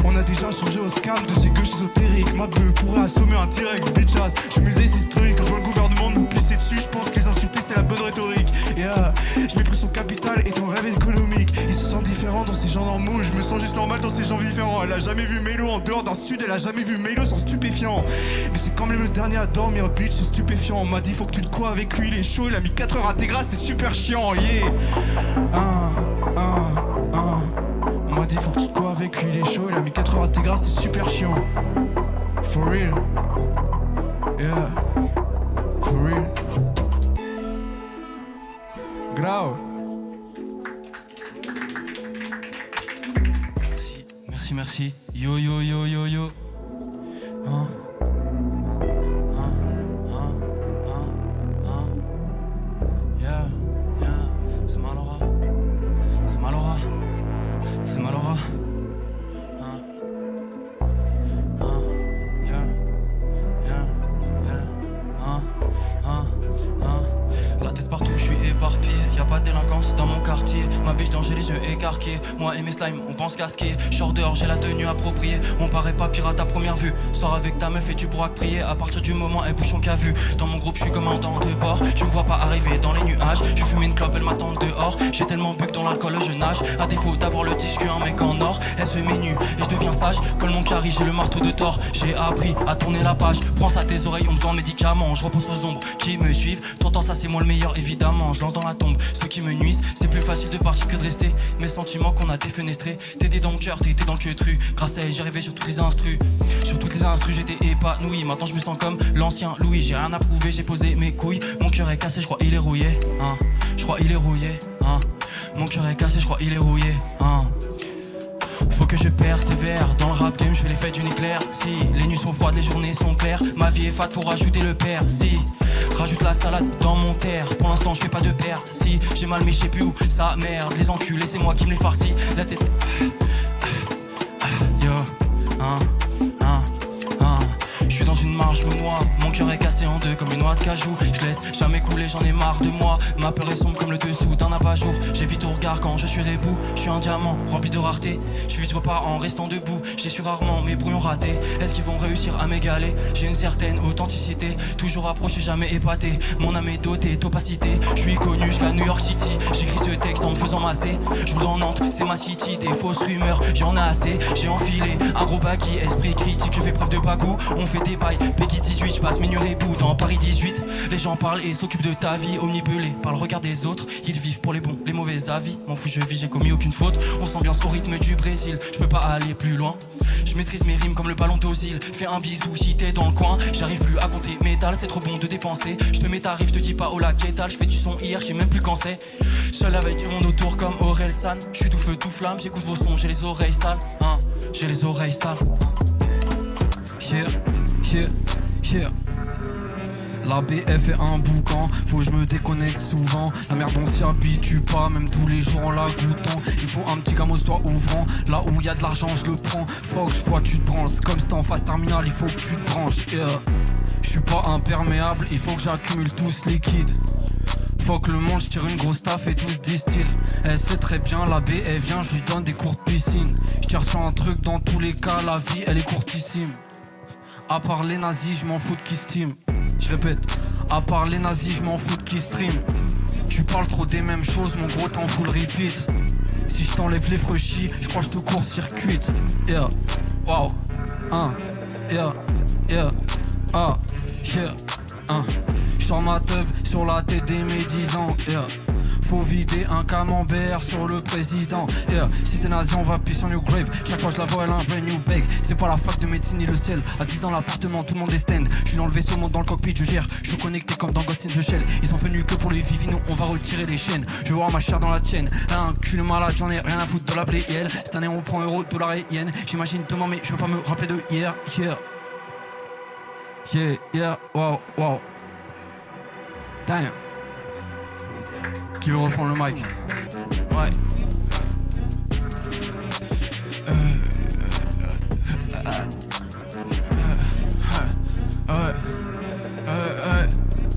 on a déjà changé au scam de ces gueux ésotériques. Ma bœuf pourrait assommer un T-Rex, bitchass. Je suis musée historique, quand je vois le gouvernement nous pisser dessus, je pense que les insulter c'est la bonne rhétorique. Je méprise son capital et ton rêve économique. Ils se sentent différents dans ces gens normaux, je me sens juste normal dans ces gens différents. Elle a jamais vu Meilo en dehors d'un stud, elle a jamais vu Meilo sans stupéfiant. Mais c'est quand même le dernier à dormir, bitch, c'est stupéfiant. On m'a dit faut que tu te quoi avec lui, il est chaud, il a mis 4 heures à tes grâces, c'est super chiant, yeah. On m'a dit faut que tu te quoi avec lui, il est chaud, il a mis 4 heures à tes grâces, c'est super chiant. For real. Yeah. For real. Grau. Merci. Yo. Yeah. C'est Malora. La tête partout, je suis éparpillé. Y'a pas de délinquance dans mon quartier. Ma biche dans j'ai les yeux écarquillés. Moi et mes slimes, on pense qu'à skier. Short dehors, j'ai la tenue appropriée. On paraît pas pirate à première vue. Sors avec ta meuf et tu pourras que prier. À partir du moment, elle bouchon qu'a vu. Dans mon groupe, je suis commandant de bord. Je me vois pas arriver dans les nuages. Je fume une une clope, elle m'attend dehors. J'ai tellement bu que dans l'alcool je nage. À défaut d'avoir le disque, un mec en or. Elle se met nue et je deviens sage. Colle mon carré, j'ai le marteau de Thor. J'ai appris à tourner la page. Prends ça à tes oreilles, on me vend médicaments. Je repose aux ombres qui me suivent. T'entends ça, c'est moi le meilleur, évidemment. Je lance dans la tombe ceux qui me nuisent. C'est plus facile de partir que de rester. Mes sentiments qu'on a défenestrés. T'étais dans le cœur, t'étais dans le queutru. Grâce à elle, j'ai rêvé sur toutes les instrus. Sur toutes les instrus, j'étais épanoui. Maintenant, je me sens comme l'ancien Louis. J'ai rien à prouver, j'ai posé mes couilles. Mon cœur est cassé, je crois il est rouillé. Hein. Je crois il est rouillé. Hein. Mon cœur est cassé, je crois il est rouillé. Hein. Faut que je persévère, dans le rap game je fais l'effet d'une éclair. Si les nuits sont froides, les journées sont claires. Ma vie est fade, faut rajouter le père. Si rajoute la salade dans mon terre. Pour l'instant je fais pas de perte. Si j'ai mal mais je sais plus où ça merde. Les enculés c'est moi qui me les farcis. La tête yo je suis dans une marche, je me noie. Mon cœur est cassé en deux comme une noix de cajou. Je laisse jamais couler, j'en ai marre de moi. Ma peur est sombre comme le dessous d'un abat-jour. J'évite au regard quand je suis rebou. Je suis un diamant rempli de rareté. Je vite pas en restant debout. J'ai su rarement mes brouillons ratés. Est-ce qu'ils vont réussir à m'égaler? J'ai une certaine authenticité. Toujours approché, jamais épaté. Mon âme est dotée d'opacité. Je suis connu jusqu'à New York City. J'écris ce texte en me faisant masser. Je roule en Nantes, c'est ma city. Des fausses rumeurs, j'en ai assez. J'ai enfilé un gros baggy, esprit critique. Je fais preuve de bagou. On fait des bails, Peggy 18, je passe mes nuits rebou dans Paris 18. Les gens parlent et s'occupent de ta vie, omnibulés par le regard des autres. Ils vivent pour les bons, les mauvais avis. M'en fous, je vis, j'ai commis aucune faute. On s'ambiance au rythme du Brésil, je peux pas aller plus loin. Je maîtrise mes rimes comme le ballon d'Ozil. Fais un bisou si t'es dans le coin. J'arrive plus à compter métal, c'est trop bon de dépenser. Je te mets tarif, te dis pas oh la qu'étal. Je fais du son hier, je sais même plus quand c'est. Seul avec du monde autour comme Aurel San. Je suis tout feu, tout flamme, j'écoute vos sons, j'ai les oreilles sales. Hein, j'ai les oreilles sales. Yeah, yeah, yeah. La BF est un boucan, faut que je me déconnecte souvent. La merde on s'y habitue pas, même tous les jours en la goûtant. Il faut un petit gamos toi ouvrant, là où y a de l'argent je le prends. Faut que je vois tu te branles, comme si t'es en phase terminale, il faut que tu te branches. Yeah. Je suis pas imperméable, il faut que j'accumule tout ce liquide. Faut que le monde je tire une grosse taf et tout se distille. Elle sait très bien, la BF vient, je lui donne des cours de piscine. Je tire sur un truc, dans tous les cas la vie elle est courtissime. À part les nazis, je m'en fous de qui stream. Je répète, à part les nazis, je m'en fous de qui stream. Tu parles trop des mêmes choses, mon gros t'en fous le repeat. Si je t'enlève les frechis, je crois que je te court-circuite. Yeah, wow, yeah, yeah, yeah, J'sors ma teub sur la tête des médisants, yeah. Faut vider un camembert sur le président, yeah. Si t'es nazi on va pisser sur New Grave. Chaque fois je la vois elle a un brand new bag. C'est pas la fac de médecine ni le ciel. À 10 ans l'appartement tout le monde est stand. Je suis dans le vaisseau, monte dans le cockpit, je gère. Je suis connecté comme dans Ghost in the Shell. Ils sont venus que pour les vivi, nous on va retirer les chaînes. Je veux voir ma chair dans la tienne. Un cul de malade, j'en ai rien à foutre de la blé et elle. Cette année on prend euro, dollar et yen. J'imagine demain mais je veux pas me rappeler de hier. Yeah, yeah, yeah, wow, wow. Damn. Qui veut reprendre le mic? Ouais.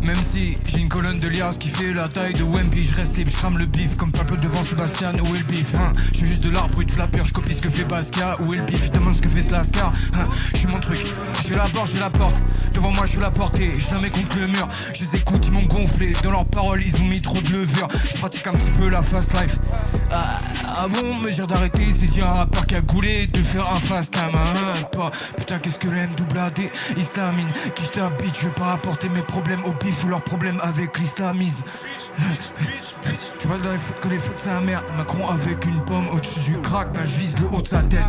Même si j'ai une colonne de liasse qui fait la taille de Wemby, je reste libre, je crame le bif comme Pablo devant Sébastien. Où est le bif hein? Je suis juste de l'arbre, bruit de flapper, je copie ce que fait Basquiat. Où est le bif? Il demande ce que fait Slaskar hein? Je suis mon truc, je la porte, je la porte. Devant moi je veux la porter, je la mets contre le mur. Je les écoute, ils m'ont gonflé, dans leurs paroles ils ont mis trop de levure. Je pratique un petit peu la fast life. Ah bon, me dire d'arrêter, c'est dire un rappeur qui a goulé de faire un fast time pas. Putain qu'est-ce que le M-double-AD Islamine, qui je t'habite, je vais pas apporter mes problèmes au bif ou leurs problèmes avec l'islamisme. Tu vois dans les fautes que les fautes c'est un merde. Macron avec une pomme au-dessus du crack, bah je vise le haut de sa tête.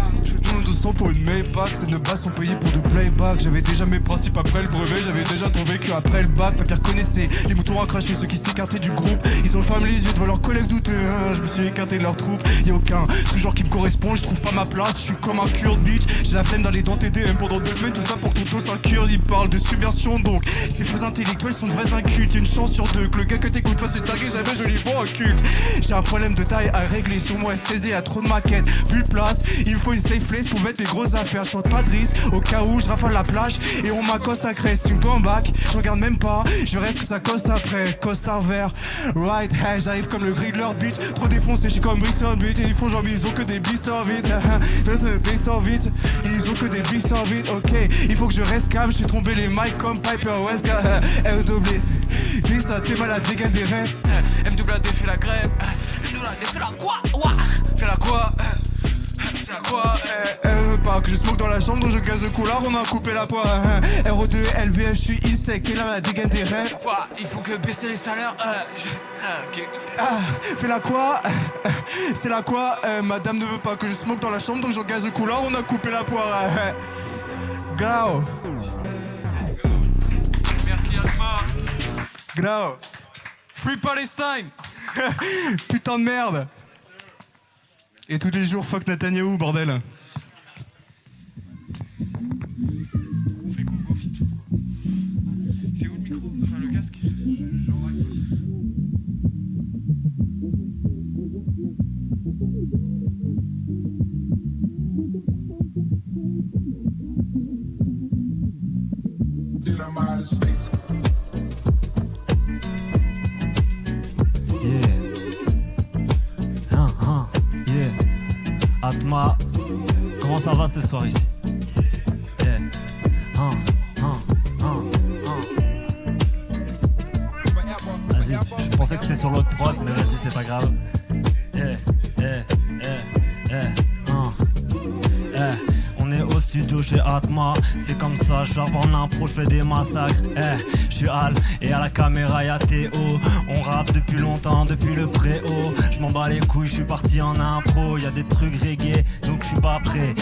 Tout le monde sang pour une Maybach, ces 9 basses sont payées pour du playback. J'avais déjà mes principes après le brevet, j'avais déjà ton vécu après le bac. Pas pire connaissait les moutons à cracher, ceux qui s'écartaient du groupe. Ils ont fermé les yeux devant leurs collègues douteux hein. Je me suis écarté de leurs troupes, y'a aucun genre qui me correspond, je trouve pas ma place. Je suis comme un kurde bitch, j'ai la flemme d'aller dans TDM pendant 2 semaines. Tout ça pour que ton dos s'incurse, ils parlent de subversion donc. Ces faux intellectuels sont de vrais incultes. Y'a une chance sur 2 que le gars que t'écoutes fasse se taguer, jamais je lui vends un culte. J'ai un problème de taille à régler, sur moi SCD y'a trop de maquettes. Plus de place, il me faut une safe place pour mettre mes grosses affaires. Je chante pas de risque, au cas où je rafale la plage et on m'accoste à Crest. Tu me go en back, je regarde même pas, je reste que ça coste après. Costard vert, right, hey, j'arrive comme le gris de leur bitch. Trop défoncé, je suis comme Brisson Beat. Et ils font genre mais ils ont que des blisseurs vite. Blisseurs vite, ils ont que des blisseurs vite. Ok, il faut que je reste calme, j'ai trompé les mics comme Piper West. RW, puis ça t'es mal à dégainer des rêves. M-double-AD fait la grève. Et nous là, fais la quoi? Ouah. Fais la quoi? C'est la quoi? Elle veut pas que je smoke dans la chambre, donc je gaze le coulard, on a coupé la poire. RO2, LVF, je suis insec, et là la dégaine des rêves. Il faut que baisser les salaires. Okay. Fais la quoi? C'est la quoi? Madame ne veut pas que je smoke dans la chambre, donc je gaze le coulard, on a coupé la poire. Grau. Merci Atma. Grau. Free Palestine. Putain de merde. Et tous les jours, fuck Netanyahou, bordel. On fait quoi? C'est où le micro? Enfin le casque? Atma, comment ça va ce soir ici? Yeah. Vas-y, je pensais que c'était sur l'autre prod, mais vas-y, c'est pas grave. On est au studio chez Atma, c'est comme ça, je sors en impro, je fais des massacres. Je suis Al et à la caméra y'a Théo. On rappe depuis longtemps, depuis le préau. Je m'en bats les couilles, je suis parti en impro. Y'a des trucs reggae, donc je suis pas prêt.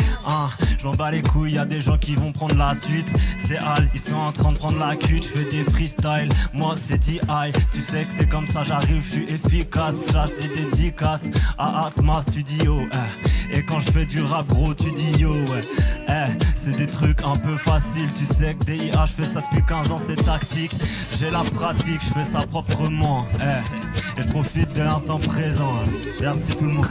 Je m'en bats les couilles, y'a des gens qui vont prendre la suite. C'est Al, ils sont en train de prendre la cuite. Je fais des freestyles, moi c'est DI. Tu sais que c'est comme ça, j'arrive, je suis efficace. J'achète des dédicaces à Atma Studio. Et quand je fais du rap gros, tu dis yo, ouais. C'est des trucs un peu faciles. Tu sais que DIA, je fais ça depuis 15 ans, c'est tactique. J'ai la pratique, je fais ça proprement. Et je profite de l'instant présent. Merci tout le monde.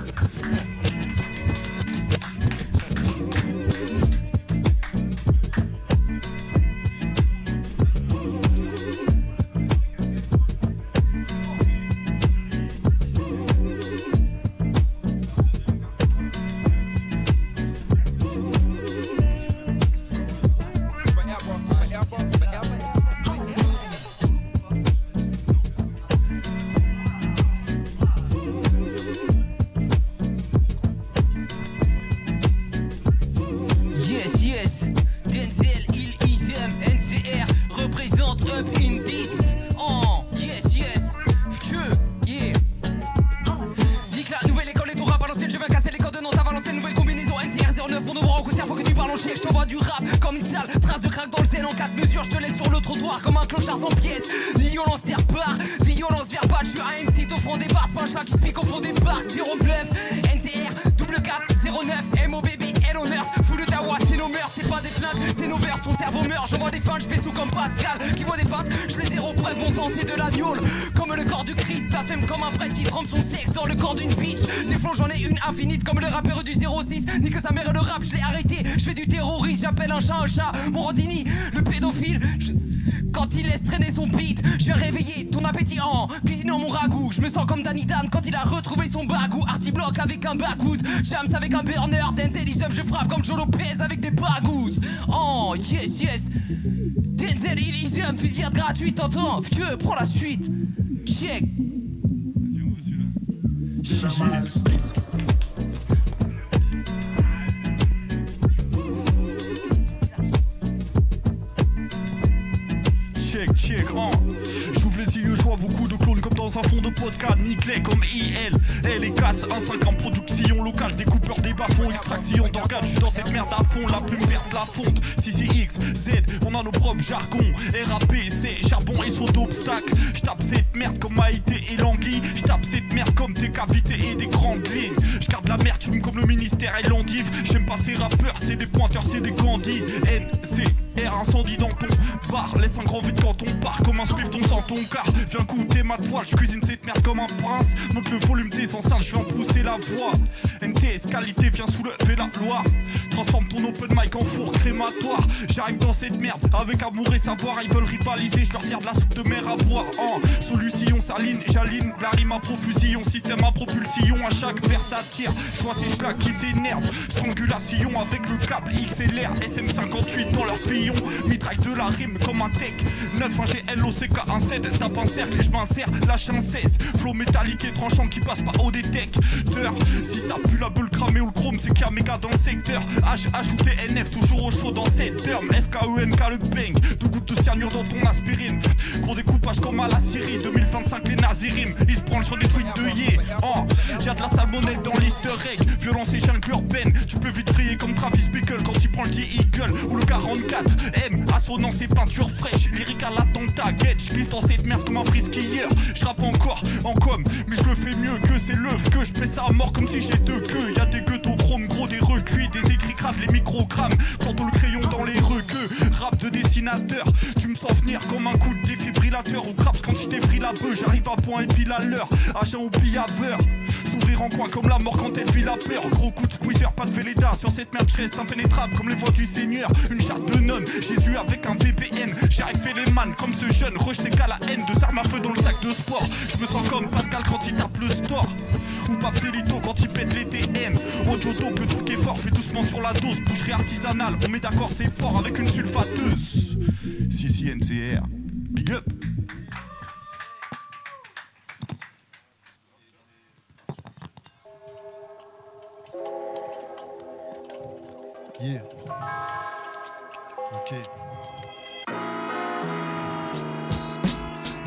Morandini, le pédophile, quand il laisse traîner son beat, je vais réveiller ton appétit en cuisinant mon ragoût. Je me sens comme Danny Dan quand il a retrouvé son bagou. Arty Block avec un backwood, Jams avec un burner, Denzel Isum, je frappe comme Joe Lopez avec des bagous. Oh yes yes, Denzel Isum, fusillade gratuite, t'entends? Vieux, prends la suite. Check. Vas-y, on voit celui-là. J'ouvre les yeux, je vois beaucoup de clones comme dans un fond de podcast. Nickelé comme IL, elle est casse, un 5 en production locale, découpeur des bas-fonds, extraction d'organes. Je suis dans cette merde à fond, la plume perce la fonte. CCX, Z, on a nos propres jargons. RAP, c'est charbon et saut d'obstacles. J'tape cette merde comme Maïté et Langui. J'tape cette merde comme des cavités et des grandes lignes. J'garde la merde, comme le ministère et l'endive. J'aime pas ces rappeurs, c'est des pointeurs, c'est des Gandhi. NCR, incendie dans ton bar. Laisse un grand vide quand on part, comme un spliff ton sang ton car. Viens goûter ma toile, je cuisine cette merde comme un prince. Monte le volume des enceintes, je vais en pousser la voix. NTS qualité, viens soulever la Loire. Transforme ton open mic en four crématoire. J'arrive dans cette merde avec amour et savoir. Ils veulent rivaliser, je leur sers de la soupe de mer à boire. Solution, saline, j'aligne, la rime à profusion. Système à propulsion, à chaque vers ça tire. Soit ces schlacs qui s'énervent, strangulation avec le câble XLR SM58 dans leur fillon. Mitraille de la rime comme un tech 9 1 GLOCK 1 7 tape un cercle et je m'insère, lâche un 16. Flow métallique et tranchant qui passe pas au détecteur. Si ça pue la bulle cramée ou le chrome, c'est qu'il y a méga dans le secteur. H ou TNF, toujours au chaud dans cette terme. FKENK le bang, 2 gouttes de cyanure dans ton aspirine. Gros découpage comme à la Syrie, 2025 les nazirim. Ils se branlent sur des trucs de yé. J'ai de la salmonelle dans l'easter egg. Violence et jungle urbaine, tu peux vite briller comme Travis Bickle quand il prend le Eagle ou le 44 M, assonance et peinture fraîche, lyrique à l'attentat, Gedge, glisse dans cette merde comme un friskieur. Je rappe encore en com, mais je le fais mieux que c'est l'œuf que je presse à mort comme si j'ai deux queues. Y'a des gueux au chrome, gros des recuits, des écrits crades, les microgrammes, tantôt le crayon dans les requeux. Rap de dessinateur, tu me sens venir comme un coup de défibrillateur. Ou craps quand tu t'effris la bœuf, j'arrive à point et pile à l'heure. Agent ou pillaveur, s'ouvrir en coin comme la mort quand elle vit la peur. Gros coup de squeezer, pas de Véleda, sur cette merde je reste impénétrable comme les voix du Seigneur. Une charte de nonne, Jésus avec un VPN. J'ai fait les man comme ce jeune, rejeté qu'à la haine de s'armes à feu dans le sac de sport. Je me sens comme Pascal quand il tape le store, ou Papelito quand il pète les TN. Ojoto, le truc est fort, fais doucement sur la dose. Boucherie artisanale, on met d'accord ses porcs avec une sulfateuse. Si NCR, big up. Yeah. Ok.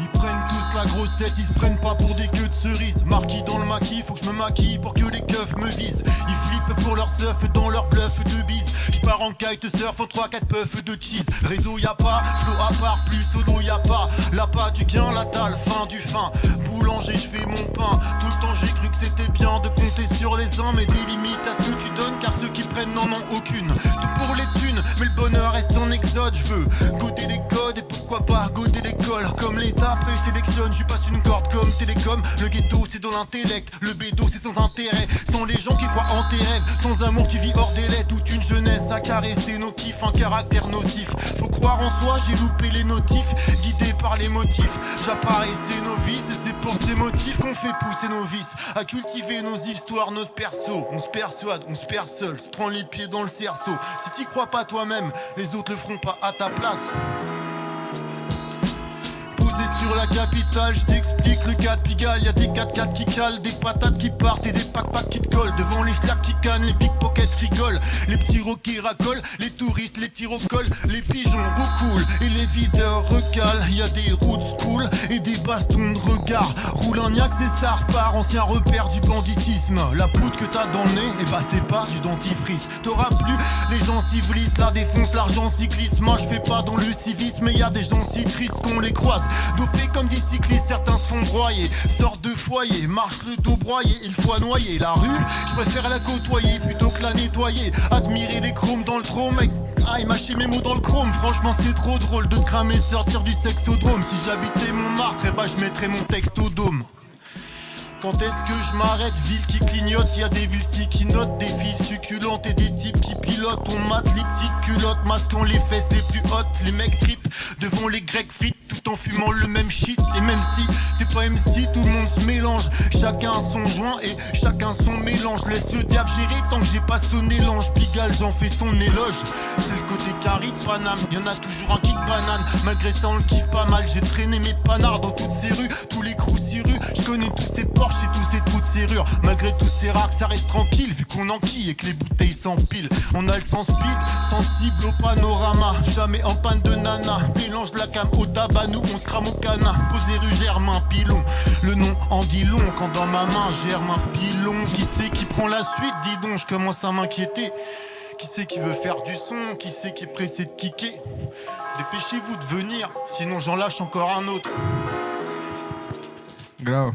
Ils prennent tous la grosse tête, ils se prennent pas pour des queues de cerises. Marquis dans le maquis, faut que je me maquille pour que les keufs me visent. Ils flippent pour leur surf dans leur bluff de bise. J'pars en kite surf, faut 3-4 puffs de cheese. Réseau y'a pas, flow à part, plus solo y'a pas. Là-bas du gain, la dalle, fin du fin. Boulanger, j'fais mon pain. Tout le temps j'ai cru que c'était bien de compter sur les uns, mais des limites à ce que tu donnes, car ceux qui prennent n'en ont aucune. Tout pour les thunes, mais le bonheur reste en exode. J'veux goûter les codes et pourquoi pas goûter l'école. Comme l'État présélectionne, j'y passe une corde comme Télécom. Le ghetto c'est dans l'intellect, le bédo c'est sans intérêt. Sans les gens qui croient en tes rêves, sans amour tu vis hors délai. Toute une jeunesse à caresser nos kiffs, un caractère nocif. Faut croire en soi, j'ai loupé les notifs, guidé par les motifs. J'apparaissais novice et c'est pour ces motifs qu'on fait pousser nos vices. À cultiver nos histoires, notre perso. On se persuade, on se perd seul, se prend les pieds dans le cerceau. Si t'y crois pas toi-même, les autres le feront pas à ta place. Sur la capitale, je t'explique le cas de Pigalle. Y'a des 4x4 qui calent, des patates qui partent et des pack-packs qui te collent. Devant les schlacs qui cannent, les pickpockets rigolent. Les petits roquets racolent, les touristes, les tirs au col. Les pigeons roucoulent et les videurs recalent. Y'a des routes school et des bastons de regard. Roule un niaque, c'est ça repart, ancien repère du banditisme. La poudre que t'as dans le nez, et bah c'est pas du dentifrice. T'auras plus les gens civilistes, la défonce, l'argent cycliste. Moi je fais pas dans le civisme, mais y'a des gens si tristes qu'on les croise. Dopés comme des cyclistes, certains se font broyer. Sortent de foyer, marche le dos broyé, il faut noyer. La rue, je préfère la côtoyer plutôt que la nettoyer. Admirer les chromes dans le trône, aïe, mâcher mes mots dans le chrome. Franchement c'est trop drôle de te cramer, sortir du sexodrome. Si j'habitais Montmartre, eh bah je mettrais mon texte au dôme. Quand est-ce que je m'arrête? Ville qui clignote, y'a des villes qui notent, des filles succulentes et des types qui pilotent. On mate les petites culottes, masquant les fesses les plus hautes. Les mecs tripent devant les grecs frites tout en fumant le même shit. Et même si t'es pas MC, tout le monde se mélange. Chacun son joint et chacun son mélange. Laisse le diable gérer tant que j'ai pas sonné l'ange. Pigalle, j'en fais son éloge. C'est le côté carré de Paname, y'en a toujours un qui te banane. Malgré ça on le kiffe pas mal, j'ai traîné mes panards dans toutes ces rues. Tous les crews si rues, je connais tous ces porches et tous ces trous de serrure. Malgré tout c'est rare que ça reste tranquille, vu qu'on enquille et que les bouteilles s'empilent. On a le sens speed, sensible au panorama. Jamais en panne de nana, mélange la cam au tabac, nous on se crame au canard. Posé rue Germain Pilon, le nom en dit long. Quand dans ma main Germain Pilon, qui c'est qui prend la suite? Dis donc, je commence à m'inquiéter. Qui c'est qui veut faire du son? Qui c'est qui est pressé de kicker? Dépêchez-vous de venir, sinon j'en lâche encore un autre. Grave.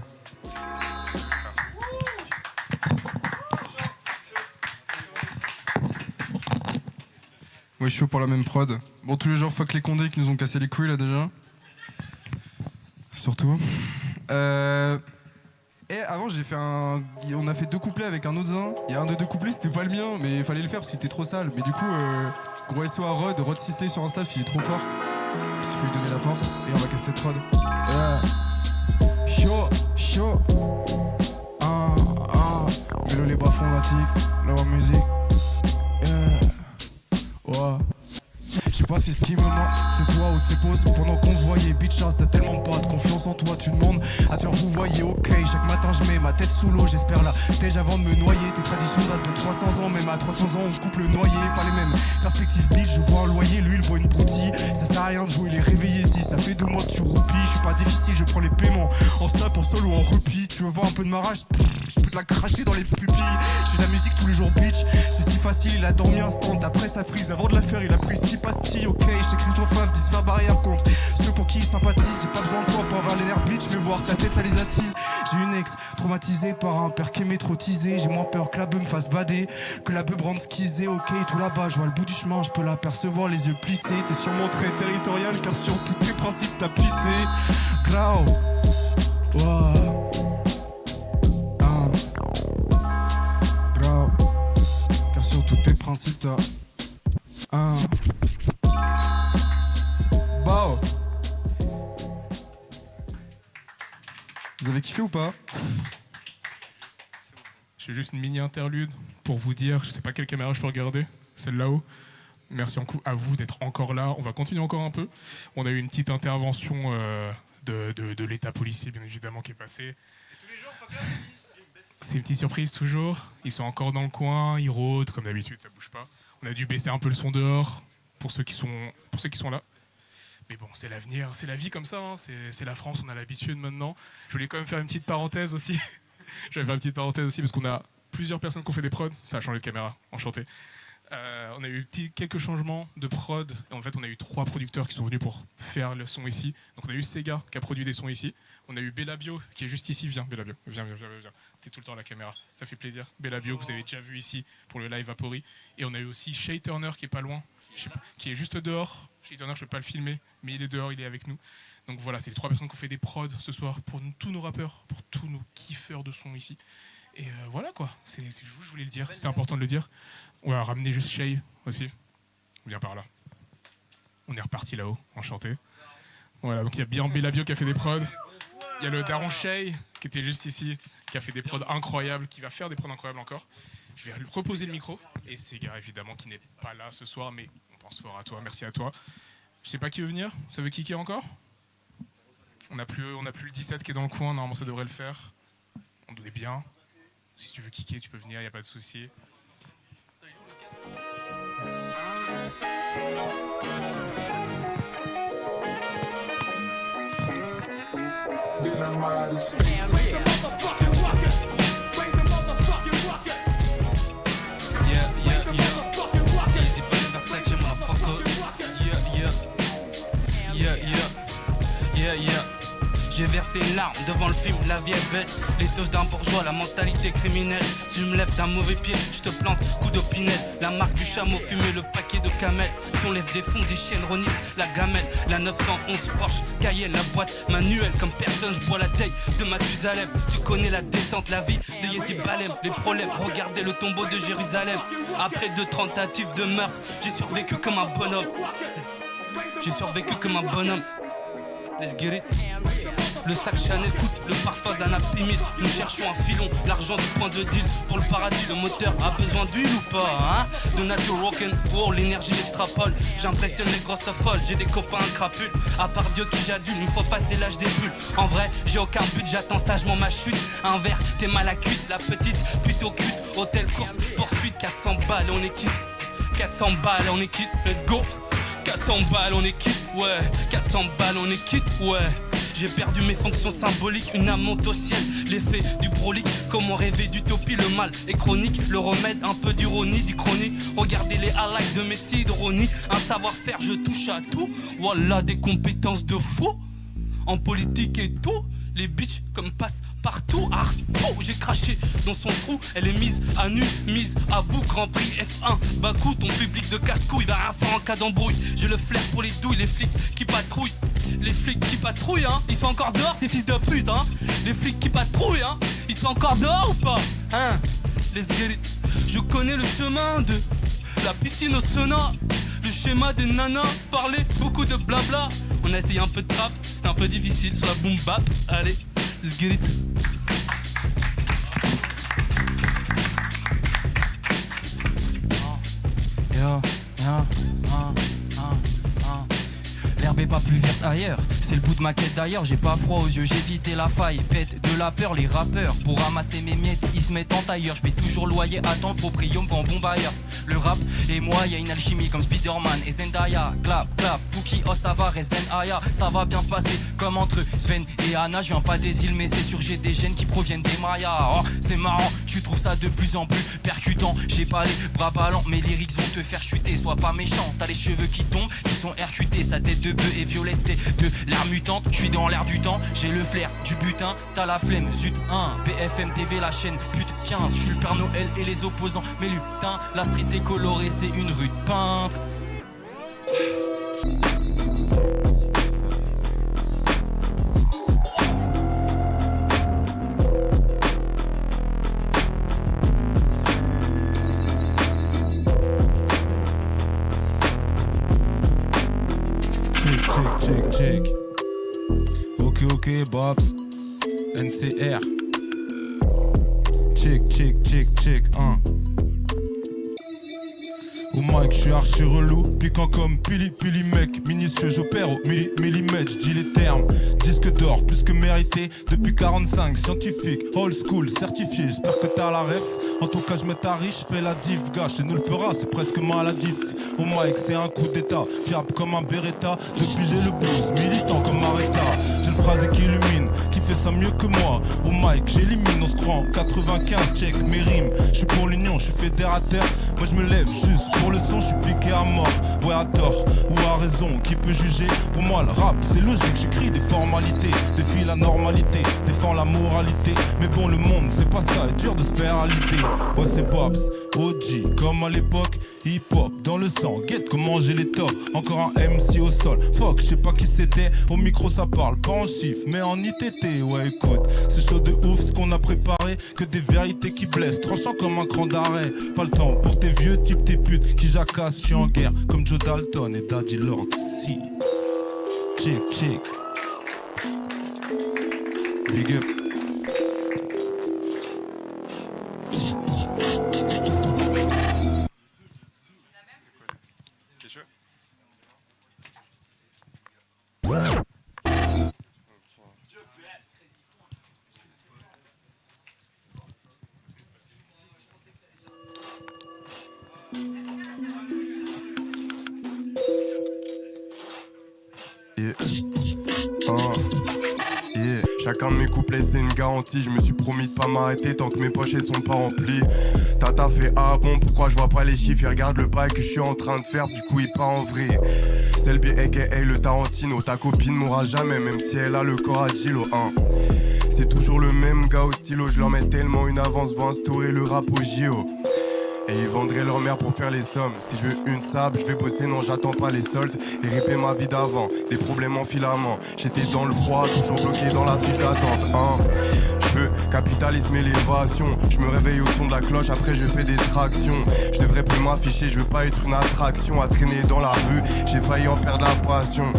Moi je suis chaud pour la même prod. Bon, tous les jours fuck les condés qui nous ont cassé les couilles là déjà. Surtout. Et avant j'ai fait on a fait 2 couplets avec un autre zin. Il y a un des 2 couplets, c'était pas le mien, mais il fallait le faire parce qu'il était trop sale. Mais du coup, gros SO à Rod Sisley sur Insta, s'il est trop fort. Il faut lui donner la force et on va casser cette prod. Chaud. Mélo les bas-fonds latique, la musique. Ouais. Je sais pas c'est ce qui où c'est pause pendant qu'on se voyait. Bitch, t'as tellement pas de confiance en toi, tu demandes à te faire vous voyez. Ok, chaque matin je mets ma tête sous l'eau, j'espère la tège avant de me noyer. Tes traditions datent de 300 ans, même à 300 ans on coupe le noyer. Pas les mêmes perspectives, bitch, je vois un loyer, lui il voit une broutille. Ça sert à rien de jouer les réveillés si ça fait 2 mois que tu roupies. Je suis pas difficile, je prends les paiements en sap, en sol ou en rupie. Tu veux voir un peu de ma rage, je peux te la cracher dans les pupilles. J'ai de la musique tous les jours, bitch, c'est si facile, il a dormi instant. Après ça frise, avant de la faire, il a pris 6 pastilles. Ok, j'écris ton fave, 10 verbes barrière contre ceux pour qui il sympathise. J'ai pas besoin de toi pour avoir les nerfs, bitch, mais voir ta tête ça les attise. J'ai une ex traumatisée par un père qui est métrotisé. J'ai moins peur que la beuh me fasse bader que la beuh brande skisée. Ok, tout là-bas, je vois le bout du chemin, je peux l'apercevoir, les yeux plissés. T'es sûrement très territorial car sur tous tes principes t'as pissé. Cloud, wow. Car sur tous tes principes t'as Bow. Vous avez kiffé ou pas? Je fais juste une mini interlude pour vous dire, je sais pas quelle caméra je peux regarder, celle là-haut. Merci à vous d'être encore là. On va continuer encore un peu. On a eu une petite intervention de l'état policier, bien évidemment, qui est passée. C'est une petite surprise toujours. Ils sont encore dans le coin, ils rôdent comme d'habitude, ça bouge pas. On a dû baisser un peu le son dehors pour ceux qui sont là. Mais bon, c'est l'avenir, c'est la vie comme ça. Hein. C'est la France, on a l'habitude maintenant. Je voulais quand même faire une petite parenthèse aussi. Je vais faire une petite parenthèse aussi parce qu'on a plusieurs personnes qui ont fait des prods. Ça a changé de caméra, enchanté. On a eu quelques changements de prod. Et en fait, on a eu 3 producteurs qui sont venus pour faire le son ici. Donc on a eu Sega qui a produit des sons ici. On a eu Bellabio qui est juste ici. Viens, Bellabio. Viens. T'es tout le temps à la caméra. Ça fait plaisir. Bellabio que vous avez déjà vu ici pour le live Vapori. Et on a eu aussi Shay Turner qui est pas loin, qui est juste dehors. Shay Turner, je peux pas le filmer, mais il est dehors, il est avec nous. Donc voilà, c'est les 3 personnes qui ont fait des prods ce soir pour tous nos rappeurs, pour tous nos kiffeurs de son ici. Et voilà quoi, je voulais le dire, c'était important de le dire. On va ramener juste Shay aussi. Viens par là. On est reparti là-haut, enchanté. Voilà, donc il y a bien Bellabio qui a fait des prods. Il y a le daron Shay qui était juste ici, qui a fait des prods incroyables, qui va faire des prods incroyables encore. Je vais lui reposer le micro. Et Sega évidemment qui n'est pas là ce soir, mais on pense fort à toi, merci à toi. Je sais pas qui veut venir, ça veut kicker encore? On n'a plus le 17 qui est dans le coin, normalement ça devrait le faire. On est bien. Si tu veux kicker, tu peux venir, y a pas de souci. J'ai versé une larme devant le film La vie est bête. L'étoffe d'un bourgeois, la mentalité criminelle. Si je me lève d'un mauvais pied, je te plante, coup d'opinel. La marque du chameau fumé, le paquet de camel. Si on lève des fonds, des chiennes reniflent la gamelle. La 911 Porsche, Cayenne, la boîte manuelle. Comme personne, je bois la taille de Mathusalem. Tu connais la descente, la vie de Yezi Balem. Les problèmes, regardez le tombeau de Jérusalem. Après 2 tentatives de meurtre, j'ai survécu comme un bonhomme. J'ai survécu comme un bonhomme. Let's get it. Le sac Chanel coûte le parfum d'un apimide. Nous cherchons un filon, l'argent du point de deal. Pour le paradis, le moteur a besoin d'huile ou pas, hein? De nature rock'n'roll, l'énergie extrapole. J'impressionne les grosses folles, j'ai des copains crapules. À part Dieu qui j'adule, une fois passé l'âge des bulles. En vrai, j'ai aucun but, j'attends sagement ma chute. Un verre, t'es mal à cuite, la petite plutôt cute. Hôtel, course, poursuite, 400 balles, on est quitte. 400 balles, on est quitte, let's go. 400 balles, on est quitte, ouais. 400 balles, on est quitte, ouais. J'ai perdu mes fonctions symboliques, une âme monte au ciel. L'effet du brolique, comment rêver d'utopie. Le mal est chronique, le remède un peu d'ironie, d'Ichronie. Regardez les highlights de Messi, d'ironie. Un savoir-faire, je touche à tout. Voilà des compétences de fou. En politique et tout. Les bitches comme passe partout. Ah, oh, j'ai craché dans son trou. Elle est mise à nu, mise à bout. Grand prix F1, Bakou. Ton public de casse-couille va rien faire en cas d'embrouille. J'ai le flair pour les douilles, les flics qui patrouillent. Les flics qui patrouillent, hein. Ils sont encore dehors, ces fils de pute, hein. Les flics qui patrouillent, hein. Ils sont encore dehors ou pas, hein. Let's get it. Je connais le chemin de la piscine au sauna. Le schéma des nanas. Parler beaucoup de blabla. On a essayé un peu de trap, c'était un peu difficile sur la boom bap. Allez, let's get it. L'herbe est pas plus verte ailleurs. C'est le bout de ma quête d'ailleurs, j'ai pas froid aux yeux, j'ai évité la faille. Pète de la peur, les rappeurs, pour ramasser mes miettes, ils se mettent en tailleur. Je paie toujours loyer, attends le proprio me vend bon bailleur. Le rap et moi, y'a une alchimie comme Spider-Man et Zendaya. Clap, clap, Pookie, Osavar et Zen Aya. Ça va bien se passer comme entre Sven et Anna. Je viens pas des îles mais c'est sûr j'ai des gènes qui proviennent des Mayas. Oh, c'est marrant, tu trouves ça de plus en plus percutant. J'ai pas les bras ballants, mes lyrics vont te faire chuter. Sois pas méchant, t'as les cheveux qui tombent, ils sont RQT. Sa tête de bœuf et violette, c'est de l'air mutante. Je suis dans l'air du temps, j'ai le flair du butin. T'as la flemme, zut 1, BFM TV, la chaîne pute 15. Je suis le Père Noël et les opposants, mais lutin. La street est colorée, c'est une rue de peintre. Check. Ok, Bobs. NCR. Check, Au mic, je suis archi relou, piquant comme Pili mec. Minutieux, j'opère au millimètre, j'dis les termes. Disque d'or, plus que mérité, depuis 45, scientifique, old school, certifié. J'espère que t'as la ref, en tout cas j'mets ta riche, fais la diff, gars, chez nous le pera, c'est presque maladif. Au mic, c'est un coup d'état, fiable comme un Beretta. Depuis j'ai le blues, militant comme Aretha. J'ai le phrasé qui illumine, qui fait ça mieux que moi. Au mic, j'élimine, on se croit en 95, check mes rimes. J'suis pour l'union, j'suis fédérateur. Moi j'me lève juste pour le son, j'suis piqué à mort. Ouais, à tort ou à raison, qui peut juger? Pour moi le rap c'est logique, j'écris des formalités, défie la normalité, défends la moralité. Mais bon, le monde c'est pas ça, est dur de se faire à l'idée. Ouais, c'est Bobs, OG, comme à l'époque, hip-hop dans le sang, guette comment j'ai les tops. Encore un MC au sol, fuck, je sais pas qui c'était. Au micro ça parle, pas en chiffres, mais en ITT. Ouais, écoute, c'est chaud de ouf ce qu'on a préparé, que des vérités qui blessent, tranchant comme un cran d'arrêt. Pas le temps pour tes vieux types, tes putes qui jacassent, je suis en guerre comme Joe Dalton et Daddy Lord. Si, check. Big up. Chacun de mes couplets c'est une garantie. Je me suis promis de pas m'arrêter tant que mes poches elles sont pas remplies. Tata fait ah bon, pourquoi je vois pas les chiffres? Il regarde le bail que je suis en train de faire, du coup il part en vrille. Selby aka le Tarantino, ta copine mourra jamais même si elle a le corps à Gilo, hein. C'est toujours le même gars au stylo, je leur mets tellement une avance, vont instaurer le rap au JO. Et ils vendraient leur mère pour faire les sommes. Si je veux une sable, je vais bosser, non j'attends pas les soldes. Et répéter ma vie d'avant, des problèmes en filament. J'étais dans le froid, toujours bloqué dans la file d'attente, hein. Je veux capitalisme et l'évasion. Je me réveille au son de la cloche, après je fais des tractions. Je devrais plus m'afficher, je veux pas être une attraction. À traîner dans la rue, j'ai failli en perdre la passion.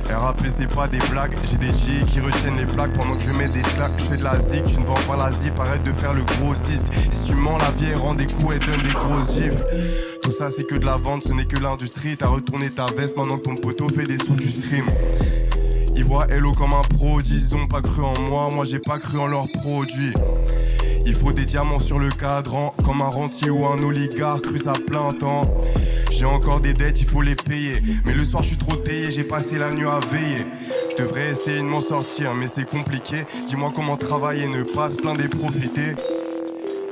RAP c'est pas des blagues, j'ai des GI qui retiennent les plaques pendant que je mets des claques. Je fais de la zik, tu ne vends pas la zip, arrête de faire le grossiste. Si tu mens la vie elle rend des coups, elle donne des grosses gifles. Tout ça c'est que de la vente, ce n'est que l'industrie. T'as retourné ta veste maintenant que ton poteau fait des sous du stream. Ils voient Hello comme un produit, ils ont pas cru en moi j'ai pas cru en leurs produits. Il faut des diamants sur le cadran, comme un rentier ou un oligarque russe à plein temps. J'ai encore des dettes, il faut les payer. Mais le soir je suis trop taillé, j'ai passé la nuit à veiller. Je devrais essayer de m'en sortir, mais c'est compliqué. Dis-moi comment travailler, ne pas se plaindre et profiter.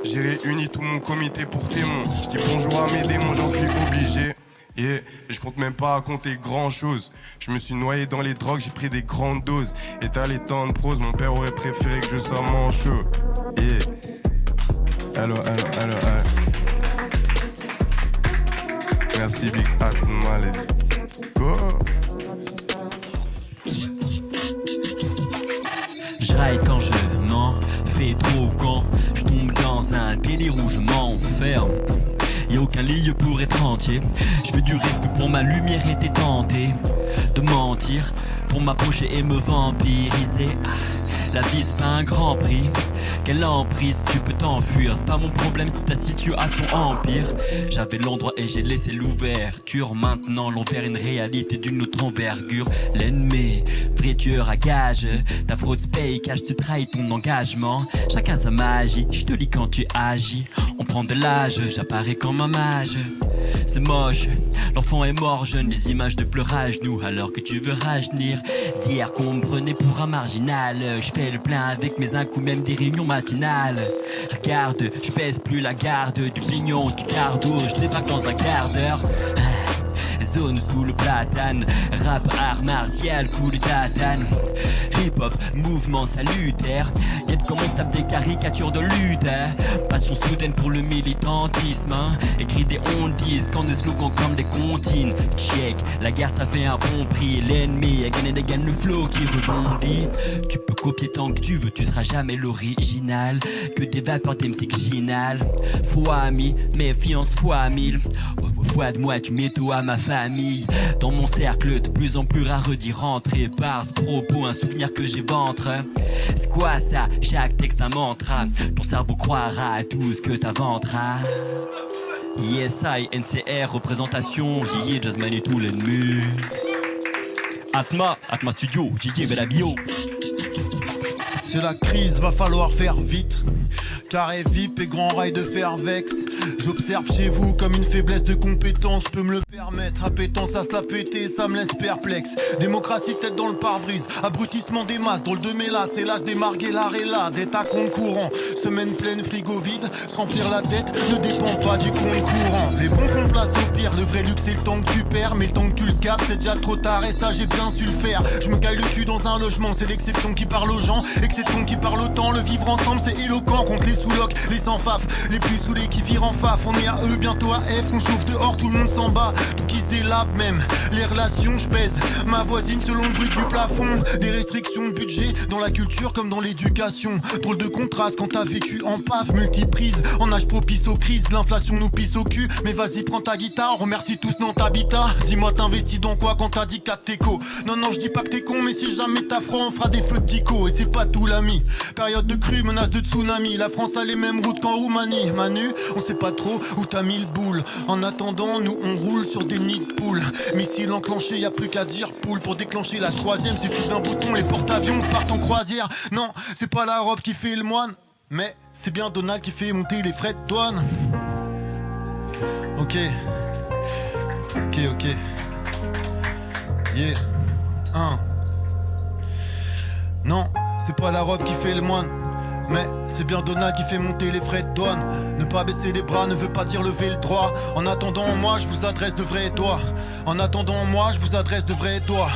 J'ai réuni tout mon comité pour témoin. Je dis bonjour à mes démons, j'en suis obligé. Et je compte même pas à compter grand chose. Je me suis noyé dans les drogues, j'ai pris des grandes doses. Et t'as les temps de prose, mon père aurait préféré que je sois manchot. Allo. Merci Big Atma, let's go. Je ride quand je m'en fais trop quand je tombe dans un délire où je m'enferme. Y'a aucun lieu pour être entier. Je veux du respect pour ma lumière et t'es tenté de mentir pour m'approcher et me vampiriser. La vie c'est pas un grand prix. Quelle emprise, tu peux t'enfuir. C'est pas mon problème si ta situation empire. J'avais l'endroit et j'ai laissé l'ouverture. Maintenant l'envers une réalité d'une autre envergure. L'ennemi, vrai tueur à gage. Ta fraude se paye, cache, tu trahis ton engagement. Chacun sa magie, je te lis quand tu agis. On prend de l'âge, j'apparais comme un mage. C'est moche, l'enfant est mort jeune. Des images de pleurage nous alors que tu veux rajeunir. D'hier qu'on me prenait pour un marginal. Je fais le plein avec mes incous, même des réunions matinales. Regarde, je pèse plus la garde. Du pignon, du cardo, je débarque dans un quart d'heure. Zone sous le platane, rap, art martial, coup de tatane. Hip-hop, mouvement salutaire. Y'a de comment se tape des caricatures de lutte, hein. Passion soudaine pour le militantisme, hein. Écrit des on-disent, quand des slogans comme des comptines. Check, la guerre t'a fait un bon prix. L'ennemi a gagné des gagne le flow qui rebondit. Tu peux copier tant que tu veux, tu seras jamais l'original. Que des vapeurs d'MCGinal. Foi ami, méfiance fois 1000. Foi de moi, tu mets tout à ma famille. Dans mon cercle, de plus en plus rare d'y rentrer. Par ce propos, un souvenir que j'ai ventre. C'est quoi ça? Chaque texte un mantra. Ton cerveau croira à tout ce que t'inventeras. ESI, NCR, représentation. Yé, Jasmine et tout l'ennemi. Atma Studio, Yé, Bella Bio. C'est la crise, va falloir faire vite. Carré VIP et grand rail de fer vex. J'observe chez vous comme une faiblesse de compétence. Je peux me le permettre, appétence à se la péter, ça me laisse perplexe. Démocratie tête dans le pare-brise, abrutissement des masses, drôle de mélasse. C'est l'âge des Marguerite et là, d'être à compte courant. Semaine pleine, frigo vide, se remplir la tête ne dépend pas du compte courant. Les bons font place au pire, le vrai luxe c'est le temps que tu perds. Mais le temps que tu le captes, c'est déjà trop tard et ça j'ai bien su le faire. Je me caille le cul dans un logement, c'est l'exception qui parle aux gens. Exception qui parle au temps, le vivre ensemble c'est éloquent. Contre les sous-locs, les sans-faf, les plus saoulés qui virent en faf. On est à eux, bientôt à F, on chauffe dehors, tout le monde s'en bat. Tout qui se délape même, les relations je pèse. Ma voisine selon le bruit du plafond. Des restrictions de budget, dans la culture comme dans l'éducation. Drôle de contraste quand t'as vécu en paf. Multiprise, en âge propice aux crises. L'inflation nous pisse au cul, mais vas-y prends ta guitare. Remercie tous dans ta habitat. Dis-moi t'investis dans quoi quand t'as dit 4 échos. Non je dis pas que t'es con, mais si jamais t'as froid on fera des feux de tico. Et c'est pas tout l'ami, période de crue, menace de tsunami. La France a les mêmes routes qu'en Roumanie. Manu, on sait pas trop où t'as mis le boule. En attendant, nous on roule sur des nids de poules. Missile enclenché, y a plus qu'à dire poule. Pour déclencher la troisième, suffit d'un bouton, les porte-avions partent en croisière. Non, c'est pas la robe qui fait le moine, mais c'est bien Donald qui fait monter les frais de douane. Ok. Yeah. Non, c'est pas la robe qui fait le moine, mais c'est bien Donald qui fait monter les frais de douane. Ne pas baisser les bras ne veut pas dire lever le droit. En attendant moi je vous adresse de vrais doigts. En attendant moi je vous adresse de vrais doigts.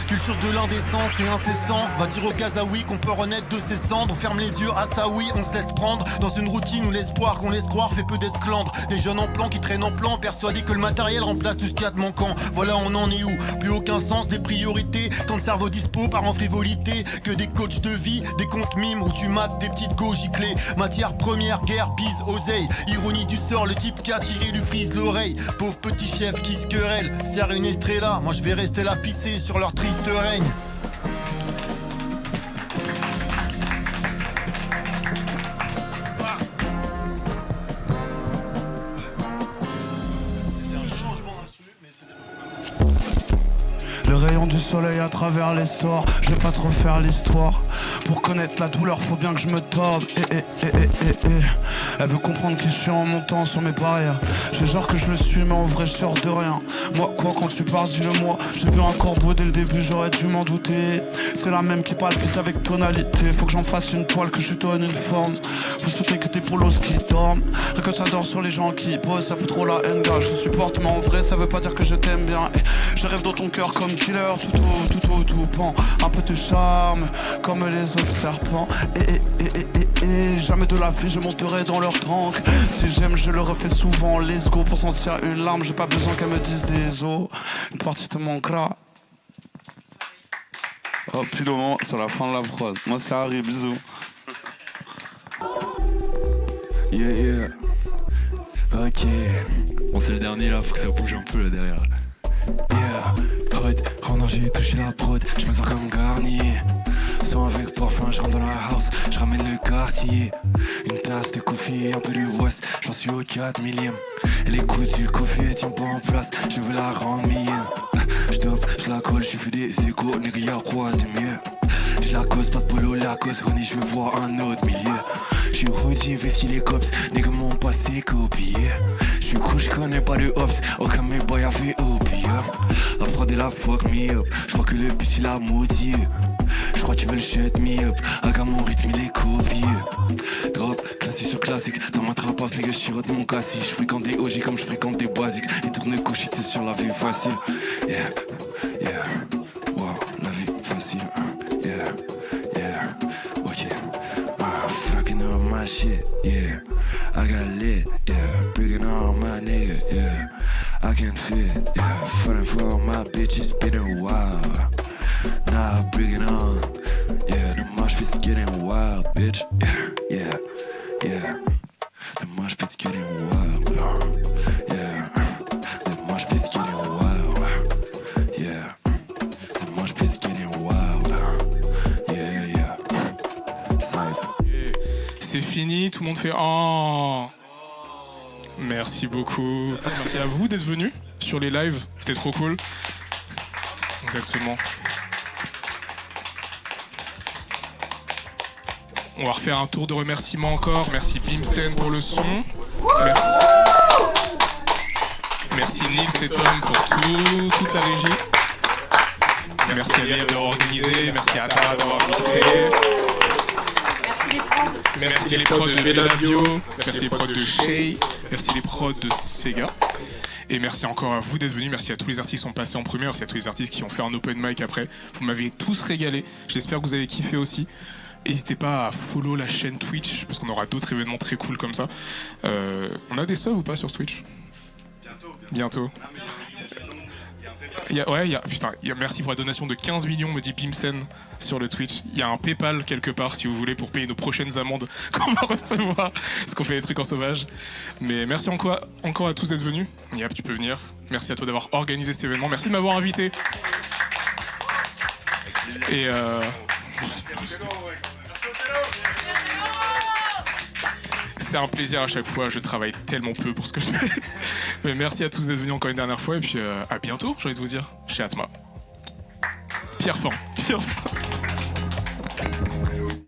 Culture de l'indécence et incessant. Va dire au Gazaoui qu'on peut renaître de ses cendres. On ferme les yeux à ça oui, on se laisse prendre dans une routine où l'espoir qu'on laisse croire fait peu d'esclandre. Des jeunes en plan qui traînent en plan, persuadés que le matériel remplace tout ce qu'il y a de manquant. Voilà on en est où? Plus aucun sens des priorités. Tant de cerveau dispo par en frivolité. Que des coachs de vie, des comptes mimes où tu mates des petites go giclées. Matière première, guerre, bise, oseille. Ironie du sort, le type qui a tiré lui frise l'oreille. Pauvre petit chef qui se querelle. Serre une estrella, moi je vais rester là pisser sur leur triste règne. Le rayon du soleil à travers l'histoire. Je vais pas trop faire l'histoire. Pour connaître la douleur faut bien que je me torde. Elle veut comprendre qui je suis en montant sur mes barrières. J'ai genre que je le suis mais en vrai je sors de rien. Moi quoi quand tu pars dis-le moi. J'ai vu un corbeau dès le début, j'aurais dû m'en douter. C'est la même qui palpite avec tonalité. Faut que j'en fasse une toile, que je donne une forme. Faut souhaiter que t'es pour l'os qui dorment. Rien que ça dort sur les gens qui posent. Ça fout trop la haine gars, je supporte mais en vrai ça veut pas dire que je t'aime bien. Je rêve dans ton cœur comme killer, tout pan. Un peu de charme comme les autres serpents. Jamais de la vie je monterai dans leur tranque. Si j'aime je le refais souvent. Let's go pour sentir une larme. J'ai pas besoin qu'elle me dise des os. Une partie te manquera. Oh puis le moment sur la fin de la prod. Moi c'est Harry, bisous. Yeah. Ok. Bon c'est le dernier là, faut que ça bouge un peu là derrière. Yeah. Prod, rendant j'ai touché la prod. Je me sens comme Garnier. Sans avec parfum, je rentre dans la house, je ramène le quartier. Une tasse de coffee, un peu de West, j'en suis au 4 millième. Et les coups du coffee, elle tient pas en place, je veux la rendre mienne. J'dope, j'la colle, j'suis fait des échos, nigga y'a quoi de mieux. J'la cause, pas de polo, la cause, honey, j'veux voir un autre milieu. J'suis hoodie, vesti les cops, nigga mon passé copié. J'suis cool, j'connais pas de hops, aucun mes boys a fait opium. La prod et la fuck me up, j'crois que le bitch il a maudit. J'crois qu'ils veulent shut me up, aga mon rythme il est copieux. Drop, classique sur classique, dans ma trapasse nigga j'chirote mon cassis. J'fréquente des OG comme j'fréquente des basiques. Et tourne couchite c'est sur la vie facile. Yeah, yeah, wow, la vie facile. Yeah, yeah, ok. Fucking up my shit, yeah. I got lit, yeah. Bringing all my nigga, yeah. I can fit, yeah. Fighting for my bitch, it's been a while. Now bring it on, yeah. The mosh pit's getting wild, bitch. Yeah, yeah, yeah. The mosh pit's getting wild, yeah. The mosh pit's getting wild, yeah. The mosh pit's getting wild, yeah, yeah. C'est fini, tout le monde fait oh. Merci beaucoup. Merci à vous d'être venus sur les lives, c'était trop cool. Exactement. On va refaire un tour de remerciements encore. Merci Bimsen pour le son. Merci Nils et Tom pour toute la régie. Merci à Nir d'avoir organisé. Merci à Tara d'avoir mixé. Merci les prods de Bellabio. Merci les prods de Shay. Merci les prods de Sega. Et merci encore à vous d'être venus. Merci à tous les artistes qui sont passés en première. Merci à tous les artistes qui ont fait un open mic après. Vous m'avez tous régalé. J'espère que vous avez kiffé aussi. N'hésitez pas à follow la chaîne Twitch parce qu'on aura d'autres événements très cool comme ça. On a des subs ou pas sur Twitch ? Bientôt. Merci pour la donation de 15 millions, me dit Bimsen sur le Twitch. Il y a un PayPal quelque part si vous voulez pour payer nos prochaines amendes qu'on va recevoir parce qu'on fait des trucs en sauvage. Mais merci encore à tous d'être venus. Yap, tu peux venir. Merci à toi d'avoir organisé cet événement. Merci de m'avoir invité. Et c'est un plaisir à chaque fois, je travaille tellement peu pour ce que je fais. Mais merci à tous d'être venus encore une dernière fois et puis à bientôt, j'ai envie de vous dire, chez Atma. Pierre Fan.